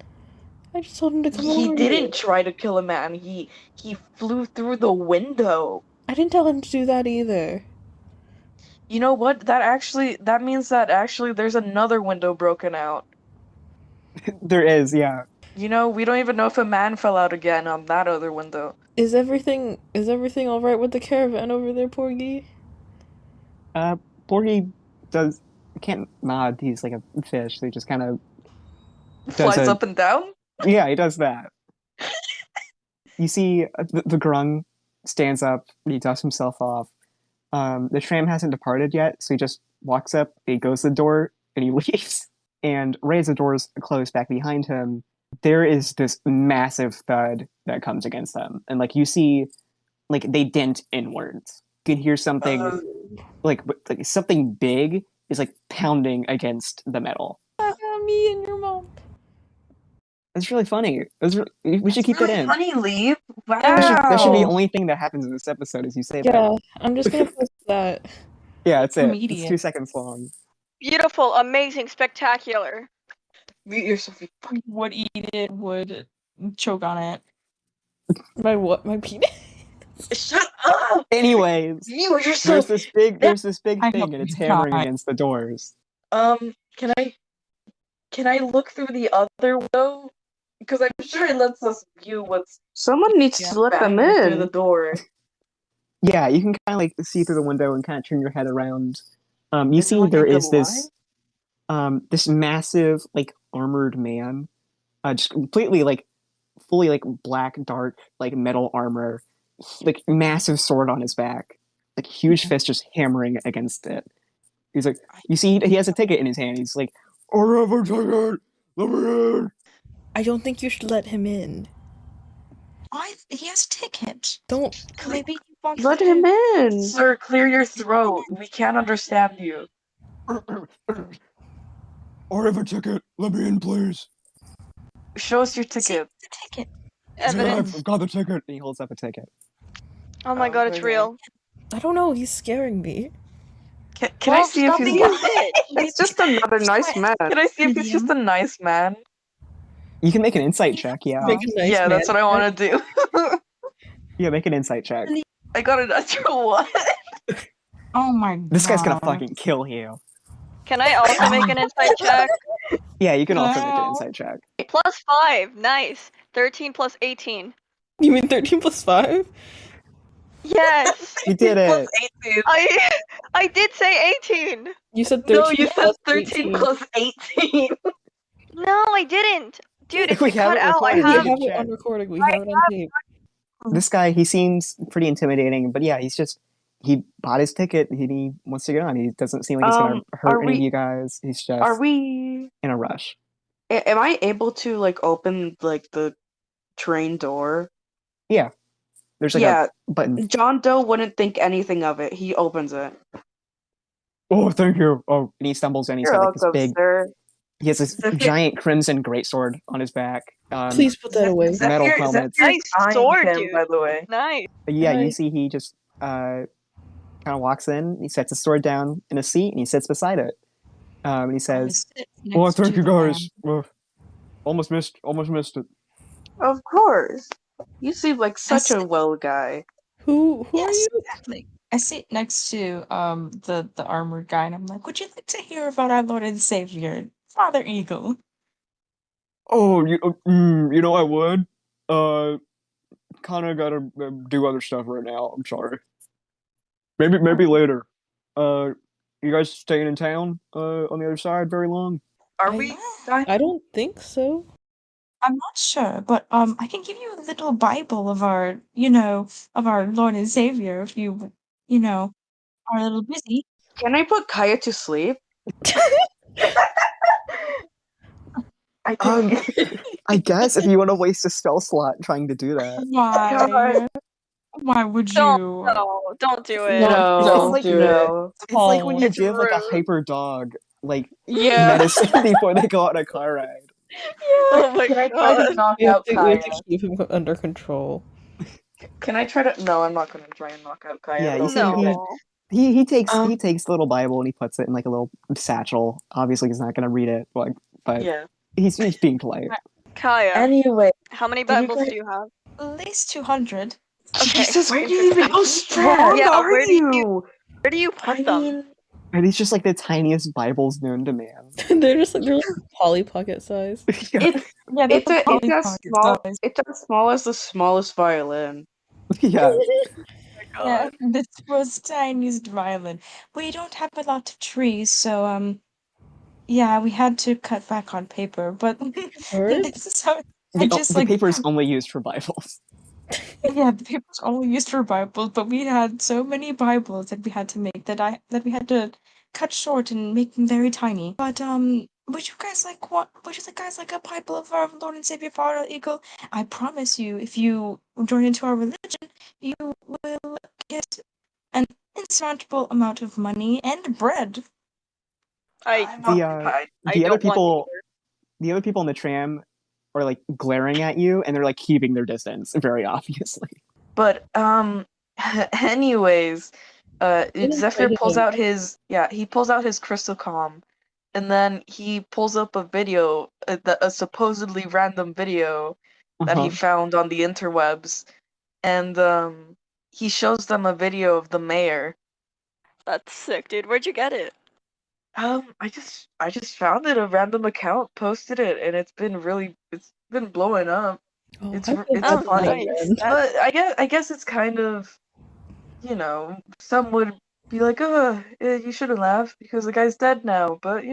I just told him to come He over didn't here. try to kill a man. He flew through the window. I didn't tell him to do that either. You know what? That means that actually there's another window broken out. There is, yeah. You know, we don't even know if a man fell out again on that other window. Is everything all right with the caravan over there, Porgy? Porgy can't nod. He's like a fish. So he just kind of Flies up and down. Yeah, he does that. You see, the grung stands up. He dusts himself off. The tram hasn't departed yet, so he just walks up. He goes to the door and he leaves. And right as the doors close back behind him, there is this massive thud that comes against them, and like you see, like they dent inwards. You can hear something like something big is like pounding against the metal. Me and your mom. It's really funny. We should keep that in. Funny, Leave. Wow. That should be the only thing that happens in this episode is you say that. Yeah, I'm just gonna post that. Yeah, that's it. Comedian. It's 2 seconds long. Beautiful, amazing, spectacular. Mute yourself. You fucking- Would eat it, would choke on it. My what? My penis? Shut up. Anyways, Mute yourself. there's this big I thing hope and it's you hammering die. against the doors. Can I look through the other window? Because I'm sure it lets us view what's Someone needs to let them through the in. door. Yeah, you can kind of like see through the window and kind of turn your head around. You Is it see like a there good is this massive like armored man, just completely like fully like black dark like metal armor, like massive sword on his back, like huge fist just hammering against it. He's like, you see, he has a ticket in his hand. He's like, I have a ticket. Let me in. I don't think you should let him in. He has a ticket. Don't. Maybe he wants Let to- him in. Sir, clear your throat. We can't understand you. I have a ticket. Let me in, please. Show us your See ticket. the ticket. Evidence. I've got the ticket. And he holds up a ticket. Oh my god, it's okay. real. I don't know. He's scaring me. Can I see if Stop he's being a bitch. It's just another nice man. Can I see if he's just a nice man? You can make an insight check, yeah. Make a nice Yeah, man. that's what I want to do. Yeah, make an insight check. I got a natural one. Oh my god. This guy's gonna fucking kill you. Can I also make an insight check? Yeah, you can also make an Wow. insight check. +5, nice. 13 plus 18. You mean 13 plus 5? Yes, You did it. Plus 18. I did say 18. You said 13 No, you said plus 13 18. plus 18. No, I didn't. Dude, if We it have cut it out, I recorded. We have. have it on recording. We have it on tape. This guy, he seems pretty intimidating, but yeah, he bought his ticket. He wants to get on. He doesn't seem like he's gonna hurt are any of we- you guys. He's just Are we? in a rush. Am I able to like open like the train door? There's like Yeah. a button. John Doe wouldn't think anything of it. He opens it. Oh, thank you. Oh, and he stumbles in. He's You're got like this welcome, big. sir. He has this Zephyr- giant crimson greatsword on his back. Please put that away. Metal helmets. Nice sword, him, dude. by the way. Nice. But yeah, you Nice. see, he just kind of walks in. He sets his sword down in a seat, and he sits beside it. And he says, "Oh, thank you guys. Almost missed it." Of course. You seem like such a well guy. Who are Yes, you? exactly. I sit next to the armored guy and I'm like, would you like to hear about our Lord and Savior, Father Eagle? Oh, you know I would. Kind of gotta do other stuff right now. I'm sorry. Maybe later. You guys staying in town? On the other side, very long. Are we? I don't think so. I'm not sure, but I can give you a little Bible of our, of our Lord and Savior if you, are a little busy. Can I put Khaia to sleep? I think. I guess if you want to waste a spell slot trying to do that. Why? Why would you? No, don't do it. No, Don't don't do no. It's like when you It's give like a rude. hyper dog like Yeah. medicine before they go on a car ride. Oh my Can I try to god. knock We have out to, we have Khaia? to keep him under control. Can I try to? No, I'm not gonna try and knock out Khaia. Yeah, you Don't see do it. No. he takes Um, he takes the little Bible and he puts it in like a little satchel. Obviously, he's not gonna read it, but Yeah. he's being polite. Kaya, Anyway, how many do you Bibles guys- do you have? At least 200. Okay. Jesus, where do you even? How strong Yeah, are where do you? Where do you I put them? mean, And he's just like the tiniest Bibles known to man. they're like Polly Pocket size. Yeah. it's Yeah, It's that's as small. It's as small as the smallest violin. Yeah. Yeah, god. the most tiniest violin. We don't have a lot of trees, so yeah, we had to cut back on paper, but Word? so I just The like paper is only used for Bibles. yeah, the paper's only used for Bibles, but we had so many Bibles that we had to make that we had to cut short and make them very tiny. But would you guys like what? Would you guys like a Bible of our Lord and Savior Father Eagle? I promise you, if you join into our religion, you will get an insurmountable amount of money and bread. I'm The occupied. I the other don't want people the other people in the tram are like glaring at you and they're like keeping their distance very obviously. But anyways, Didn't Zephyr fight pulls him. out his crystal comm, and then he pulls up a video, a supposedly random video that he Uh-huh. found on the interwebs, and he shows them a video of the mayor. That's sick, dude. Where'd you get it? I just found it. A random account posted it, and it's been blowing up. Oh, It's I r- feel it's bad Oh, for that funny, nice. man. but I guess it's kind of, some would be like, oh, you shouldn't laugh because the guy's dead now. But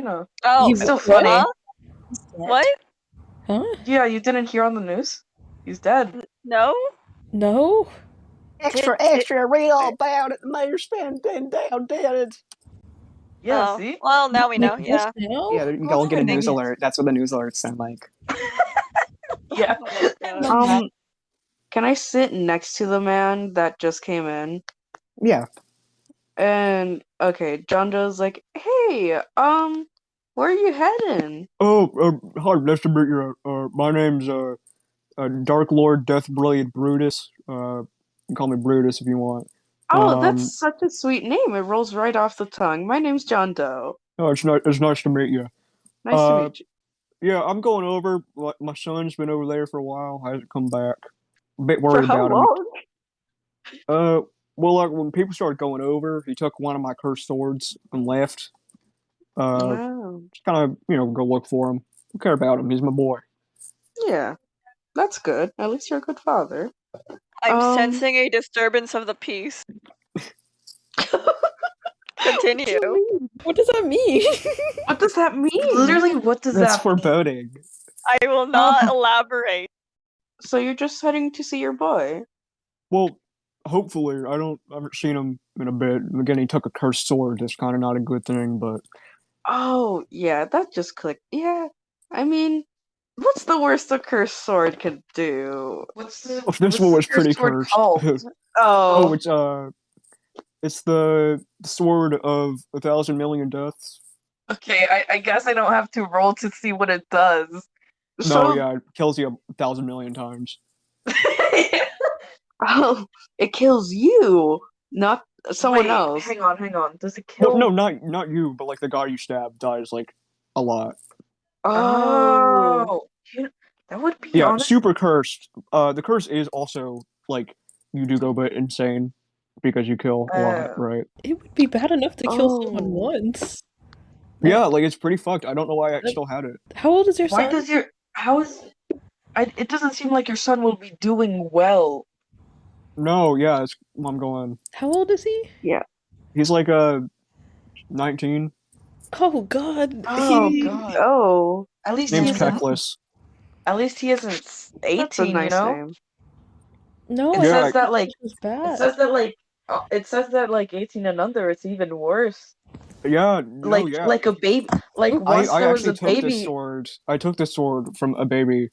Oh, You it's still what? funny. huh? What? Huh? Yeah, you didn't hear on the news? He's dead. No? No? Extra, Did- extra, read all about it. The mayor's been down dead. Yeah, Oh, see? well, now we know. Like this Yeah. now? Yeah, you Oh, all get a dang news it. alert. That's what the news alerts sound like. Yeah. Oh, God. love that. Can I sit next to the man that just came in? Yeah. And okay, John Doe's like, hey, where are you heading? Oh, hi, nice to meet you. My name's Dark Lord Deathblade Brutus. You can call me Brutus if you want. Oh, Um, that's such a sweet name. It rolls right off the tongue. My name's John Doe. oh, it's nice to meet you. Nice to Uh, meet you. yeah, I'm going over. My son's been over there for a while. Hasn't come back. A bit For worried how about him. long? Well, like when people started going over, he took one of my cursed swords and left. Oh, Just kind of, go look for him. I care about him. He's my boy. yeah, that's good. At least you're a good father. I'm Um, sensing a disturbance of the peace. Continue. What does that mean? what does that mean? Literally, what does That's that mean? foreboding. I will not elaborate. So you're just heading to see your boy? Well, hopefully, I haven't seen him in a bit. Again, he took a cursed sword. That's kind of not a good thing, but Oh, yeah, that just clicked. Yeah, I mean, what's the worst a cursed sword could do? if this one was pretty cursed. Oh, Oh, it's the sword of 1,000,000,000 deaths. okay. I guess I don't have to roll to see what it does. No, So, yeah, it kills you 1,000,000,000 times. oh, it kills you, not someone Wait, else. Hang on. Does it kill? Well, no, not you, but like the guy you stab dies like a lot. Oh, that would be Yeah, honest. super cursed. The curse is also like you do go a bit insane because you kill a lot, right? It would be bad enough to kill someone Oh. once. Yeah, like it's pretty fucked. I don't know why I That- still had it. How old is your Why son? does your how is? It doesn't seem like your son will be doing well. No, yeah, I'm going. How old is he? He's like 19. Oh God. Oh God. Oh, at least Name's he isn't. Keklis. At least he isn't 18. nice you know. name. No, It Yeah, says that like it was it bad. says that like it says that like 18 and under it's even worse. Yeah, no, yeah. Like a baby. Like once I there was actually a took this baby. sword. I took this sword from a baby.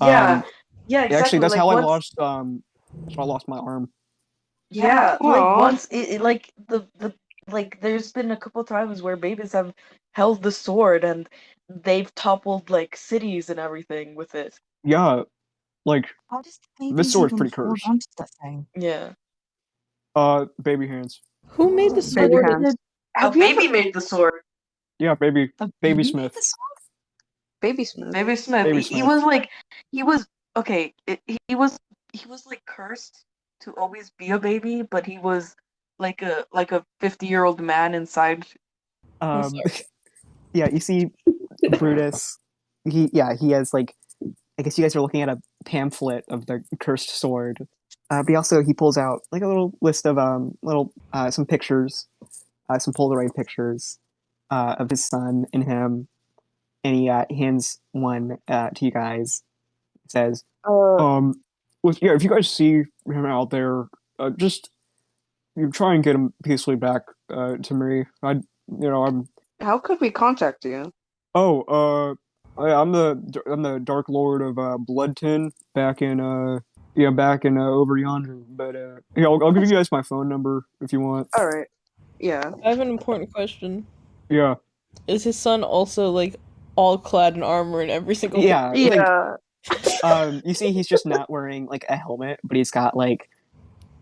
Yeah. Yeah. Exactly. Actually, that's like how I once. lost. So I lost my arm. Yeah. Aw. Like once like the like there's been a couple times where babies have held the sword and they've toppled like cities and everything with it. Yeah, like How does this sword's pretty cursed. onto that thing? Yeah. Baby hands. Who made the Baby sword? hands. A baby made the sword. Yeah, baby A baby made Smith. the sword? Baby Smith. Baby Smith. Baby He Smith. was like he was okay. He was like cursed to always be a baby, but he was like a 50-year-old man inside. Um, yeah, you see, Brutus. He has like. I guess you guys are looking at a pamphlet of the cursed sword. But he pulls out like a little list of some pictures, some Polaroid pictures of his son and him, and he hands one to you guys. Says, Uh, yeah, if you guys see him out there, just you try and get him peacefully back to me. I'm How could we contact you? oh I'm the Dark Lord of Bloodton back in over yonder. But yeah, I'll give you guys my phone number if you want. All right. Yeah. I have an important question. Yeah, Is his son also like all clad in armor in every single yeah. Like Yeah. you see, he's just not wearing like a helmet, but he's got like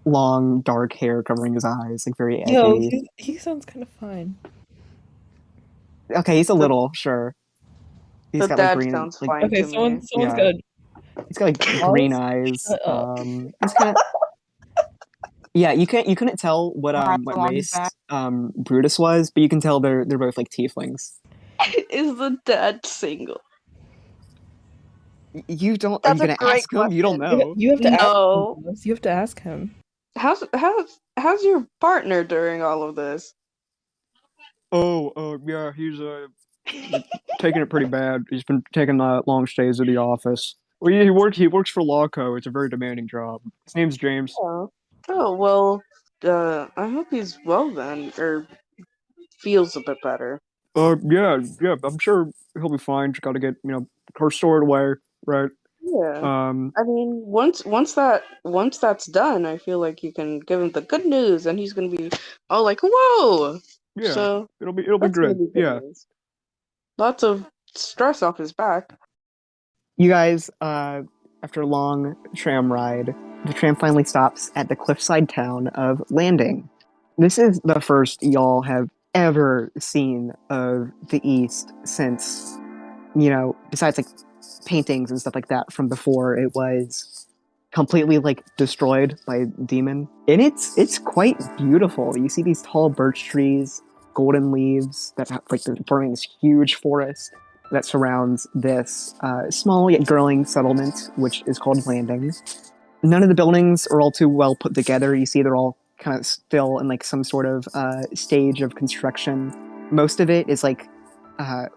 long dark hair covering his eyes, like very Yo, edgy. he sounds kind of fine. Okay, he's a The, little sure. He's the got like dad green, sounds like fine Okay, to me. someone's yeah. got He's got like green Oz? eyes. Shut up. He's kind of yeah. You couldn't tell Rats what along his race back. Brutus was, but you can tell they're both like tieflings. Is the dad single? You don't? Are you That's a gonna great ask him? You don't question. know. You have to ask him. No. Oz. You have to ask him. How's your partner during all of this? Oh, yeah. He's taking it pretty bad. He's been taking long stays at the office. Well, he works for Lawco. It's a very demanding job. His name's James. Oh. Oh well. I hope he's well then, or feels a bit better. Yeah. I'm sure he'll be fine. Just got to get her stored away, right? Yeah. Um, I mean, once that's done, I feel like you can give him the good news, and he's gonna be all like, "Whoa!" yeah. So It'll be that's good. really good Yeah. news. Lots of stress off his back. You guys, after a long tram ride, the tram finally stops at the cliffside town of Landing. This is the first y'all have ever seen of the East since, besides like paintings and stuff like that from before it was completely like destroyed by demon. And it's quite beautiful. You see these tall birch trees, golden leaves that have like they're forming this huge forest that surrounds this small yet growing settlement, which is called Landing. None of the buildings are all too well put together. You see, they're all kind of still in like some sort of stage of construction. Most of it is like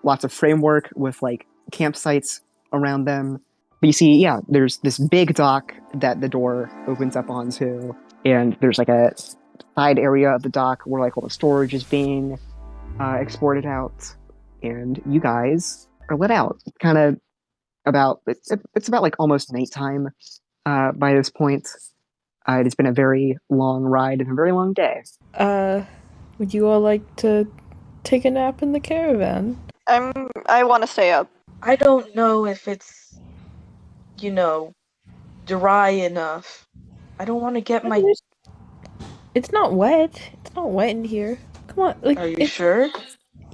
lots of framework with like campsites around them. But you see, yeah, there's this big dock that the door opens up onto, and there's like a side area of the dock where like all the storage is being exported out, and you guys are let out. Kind of it's about like almost nighttime by this point. It has been a very long ride and a very long day. Would you all like to take a nap in the caravan? I want to stay up. I don't know if it's, dry enough. I don't want to get my. It's not wet. It's not wet in here. Come on, like Are you sure?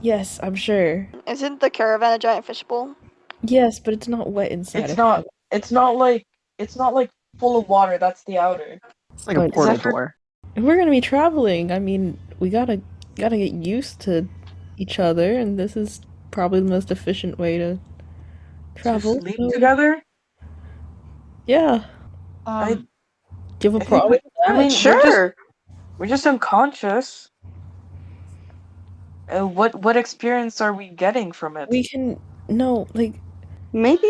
Yes, I'm sure. Isn't the caravan a giant fishbowl? Yes, but it's not wet inside. It's of not. it. It's not like. It's not like full of water. That's the outer. It's like a But portal Zephyr- door. If we're gonna be traveling, I mean, we gotta get used to each other, and this is probably the most efficient way to To travel. sleep so- together. Yeah. I- Do you have I a think problem with that? I mean, Sure. we're just unconscious. What experience are we getting from it? We can like Maybe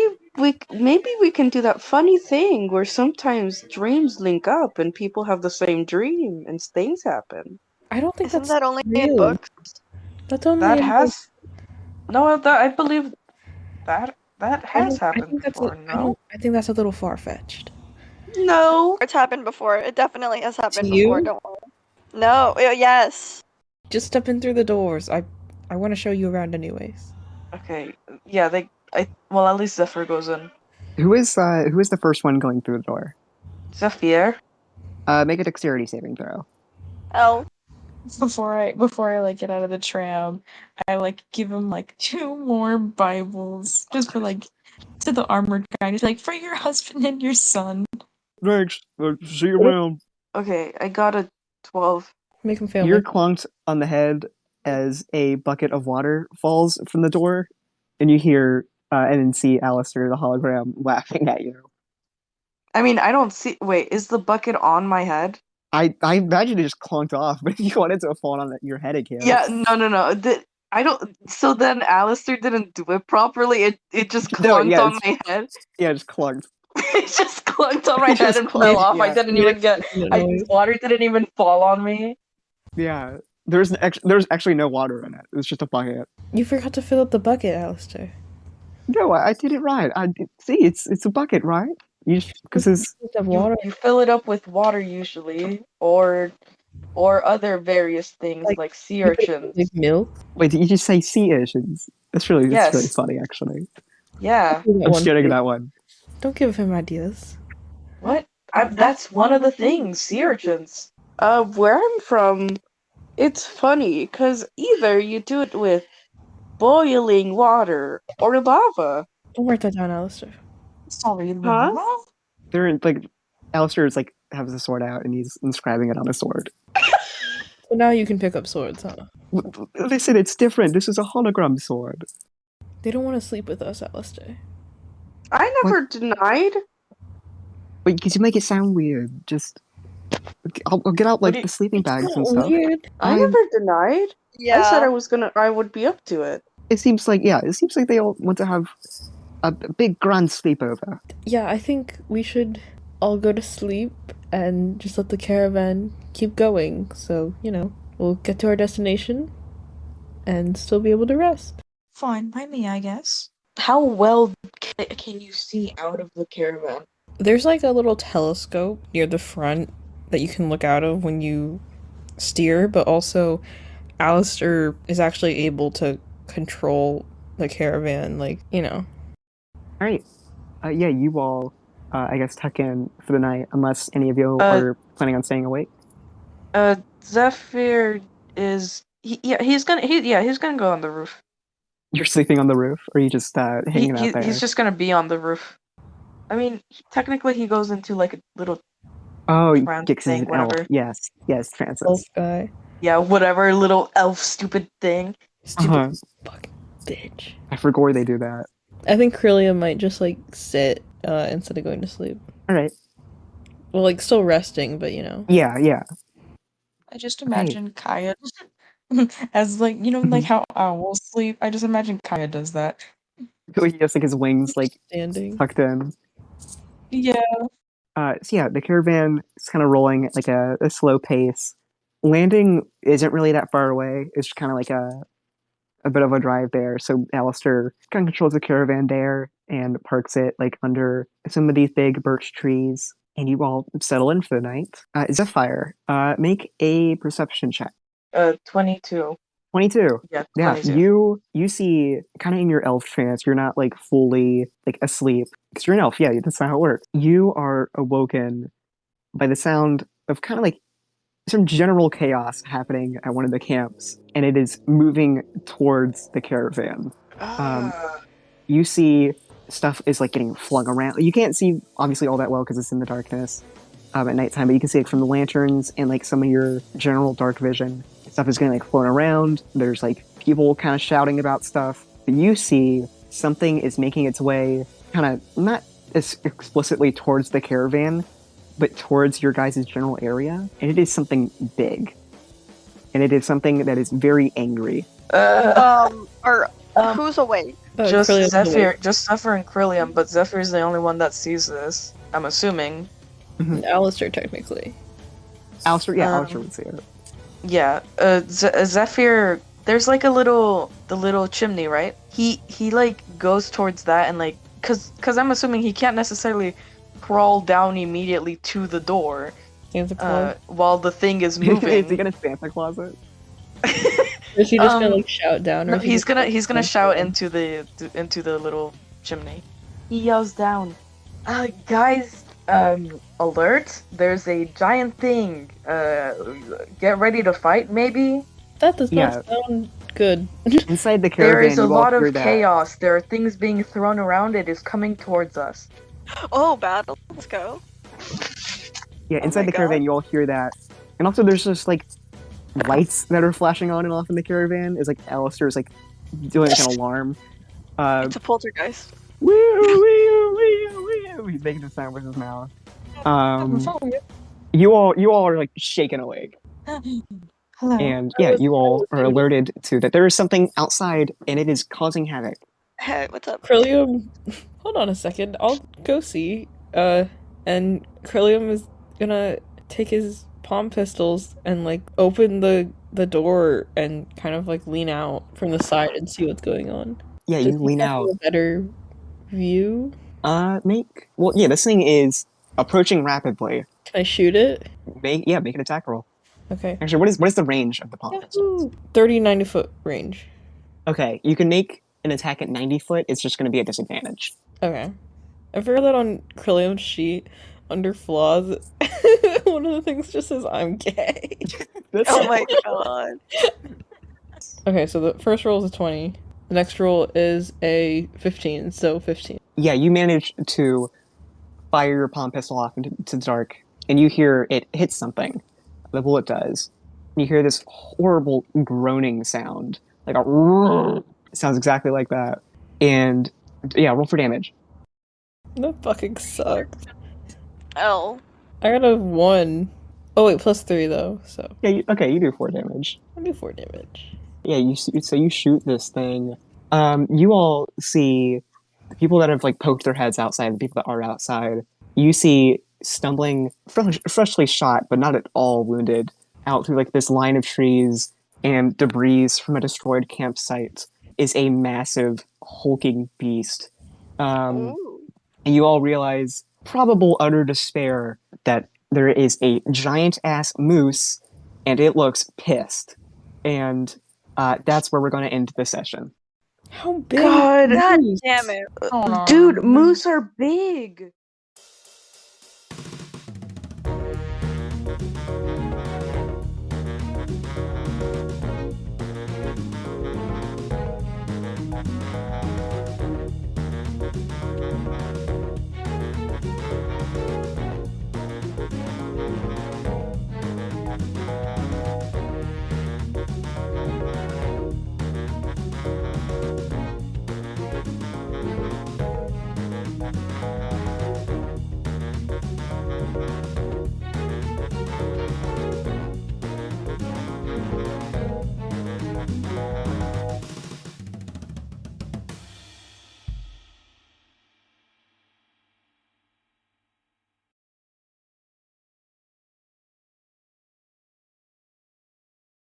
we can do that funny thing where sometimes dreams link up and people have the same dream and things happen. I don't think Isn't that's that only in real. books? That's only That in has no. That I believe that I has don't- I happened think that's before. No. I think that's a little far fetched. No. It's happened before. It definitely has happened To you? before. Don't worry. No. Yes. Just step in through the doors. I want to show you around anyways. Okay. Yeah. Well, at least Zephyr goes in. Who is the first one going through the door? Zephyr. Make a dexterity saving throw. Oh. Before I like get out of the tram, I like give him like 2 more Bibles just for like to the armored guy. Just like for your husband and your son. Thanks. See you around. Okay, I got a 12. Make him feel You're like clunked on the head as a bucket of water falls from the door, and you hear and then see Alistair, the hologram, laughing at you. I mean, I don't see. Wait, is the bucket on my head? I imagine it just clunked off, but if you want it to fall on your head, it can. Yeah, no. I don't. So then Alistair didn't do it properly. It just No, clunked yeah, on my head. yeah, it just clunked. It just clunked on my It head just and fell clunked, off. I yeah. didn't You even get. that I noise. water didn't even fall on me. Yeah, there's actually no water in it. It's just a bucket. You forgot to fill up the bucket, Alistair. No, I did it right. See, it's a bucket, right? You because it's You have You water. you fill it up with water usually, or other various things Like, like sea Like urchins. milk. wait. Did you just say sea urchins? That's really Yes. funny, actually. Yeah. I'm staring at that one. Don't give him ideas. What? That's one of the things, sea urchins. Where I'm from, it's funny because either you do it with boiling water or lava. Don't write that down, Alistair. Sorry, Huh? lava? They're in, like Alistair is like has the sword out and he's inscribing it on a sword. So now you can pick up swords, huh? Listen, it's different. This is a hologram sword. They don't want to sleep with us, Alistair. I never denied. Wait, because you make it sound weird. Just I'll get out What like do the sleeping bags and Not stuff. weird. I I'm- never denied. I said I would be up to it. It seems like they all want to have a big grand sleepover. Yeah, I think we should all go to sleep and just let the caravan keep going. So, we'll get to our destination and still be able to rest. Fine, by me, I guess. How well can you see out of the caravan? There's like a little telescope near the front that you can look out of when you steer, but also Alistair is actually able to control the caravan, All right. Yeah, you all, I guess, tuck in for the night, unless any of you are planning on staying awake. Zephyr is he's gonna go on the roof. You're sleeping on the roof, or are you just hanging out there? He's just gonna be on the roof. I mean, technically he goes into like a little trance Gix is thing, an elf. whatever. Yes, Francis. elf guy. Yeah, whatever little elf stupid thing. Stupid Uh-huh. fucking bitch. I forgot they do that. I think Krilliam might just sit instead of going to sleep. All right. Well, still resting, but Yeah. I just imagine Khaia as like how owls sleep. I just imagine Khaia does that. He has like his wings standing. tucked in. Yeah. So yeah, the caravan is kind of rolling at like a slow pace. Landing isn't really that far away. It's just kind of like a bit of a drive there. So Alistair kind of controls the caravan there and parks it under some of these big birch trees. And you all settle in for the night. Zephyr, make a perception check. 22. 22. Yeah, Yeah, 22. you see kind of in your elf trance, you're not fully asleep because you're an elf. Yeah, that's not how it works. You are awoken by the sound of kind of some general chaos happening at one of the camps, and it is moving towards the caravan. You see stuff is getting flung around. You can't see obviously all that well because it's in the darkness at nighttime, but you can see from the lanterns and some of your general dark vision, stuff is getting flown around. There's people kind of shouting about stuff. But you see something is making its way kind of not as explicitly towards the caravan, but towards your guys' general area, and it is something big. And it is something that is very angry. Who's awake? Just Krilliam's Zephyr, awake. just Zephyr and Krilliam, but Zephyr is the only one that sees this. I'm assuming. And Alistair, technically. Alistair would see it. Yeah, Zephyr. There's the little chimney, right? He goes towards that and cause I'm assuming he can't necessarily crawl down immediately to the door. Santa Claus. While the thing is Is he moving. gonna Santa Claus it? Is he just gonna shout down? Or No, is he he's just gonna shout into the little chimney. He yells down, guys, alert! There's a giant thing. Get ready to fight, maybe. That does not sound good. Inside the caravan, There is a you all lot hear of that. chaos. There are things being thrown around. It is coming towards us. Oh, battle. Let's go. Yeah, inside my the caravan, God. you all hear that. And also, there's just lights that are flashing on and off in the caravan. Is Alistair's doing an alarm. It's a poltergeist. Wee, wee, wee, wee, wee. He's making the sound with his mouth. You all are like shaken awake. Hello. And yeah, you all are alerted to that there is something outside and it is causing havoc. Hey, what's up? Krilliam, hold on a second. I'll go see. And Krilliam is gonna take his palm pistols and like open the door and kind of like lean out from the side and see what's going on. Yeah, Does you he lean have out. a better view? This thing is approaching rapidly. Can I shoot it? Make an attack roll. Okay. Actually, what is the range of the palm pistols? Yahoo! 30, 90 foot range. Okay, you can make an attack at 90 foot. It's just going to be a disadvantage. Okay. I figured that on Krilliam's sheet under flaws, one of the things just says I'm gay. Oh my god. Okay, so the first roll is a 20. The next roll is a 15, so 15. Yeah, you manage to fire your palm pistol off into the dark, and you hear it hit something. The bullet does. You hear this horrible groaning sound, like a it sounds exactly like that. And yeah, roll for damage. That fucking sucked. Oh. I got a 1. Oh wait, plus 3 though, so Yeah, you do 4 damage. I do 4 damage. Yeah, you shoot this thing. You all see the people that have like poked their heads outside, the people that are outside. You see stumbling, freshly shot, but not at all wounded, out through like this line of trees and debris from a destroyed campsite is a massive hulking beast. Ooh. And you all realize, probable utter despair, that there is a giant ass moose, and it looks pissed. And that's where we're going to end the session. How big? God, God damn it. dude, moose are big.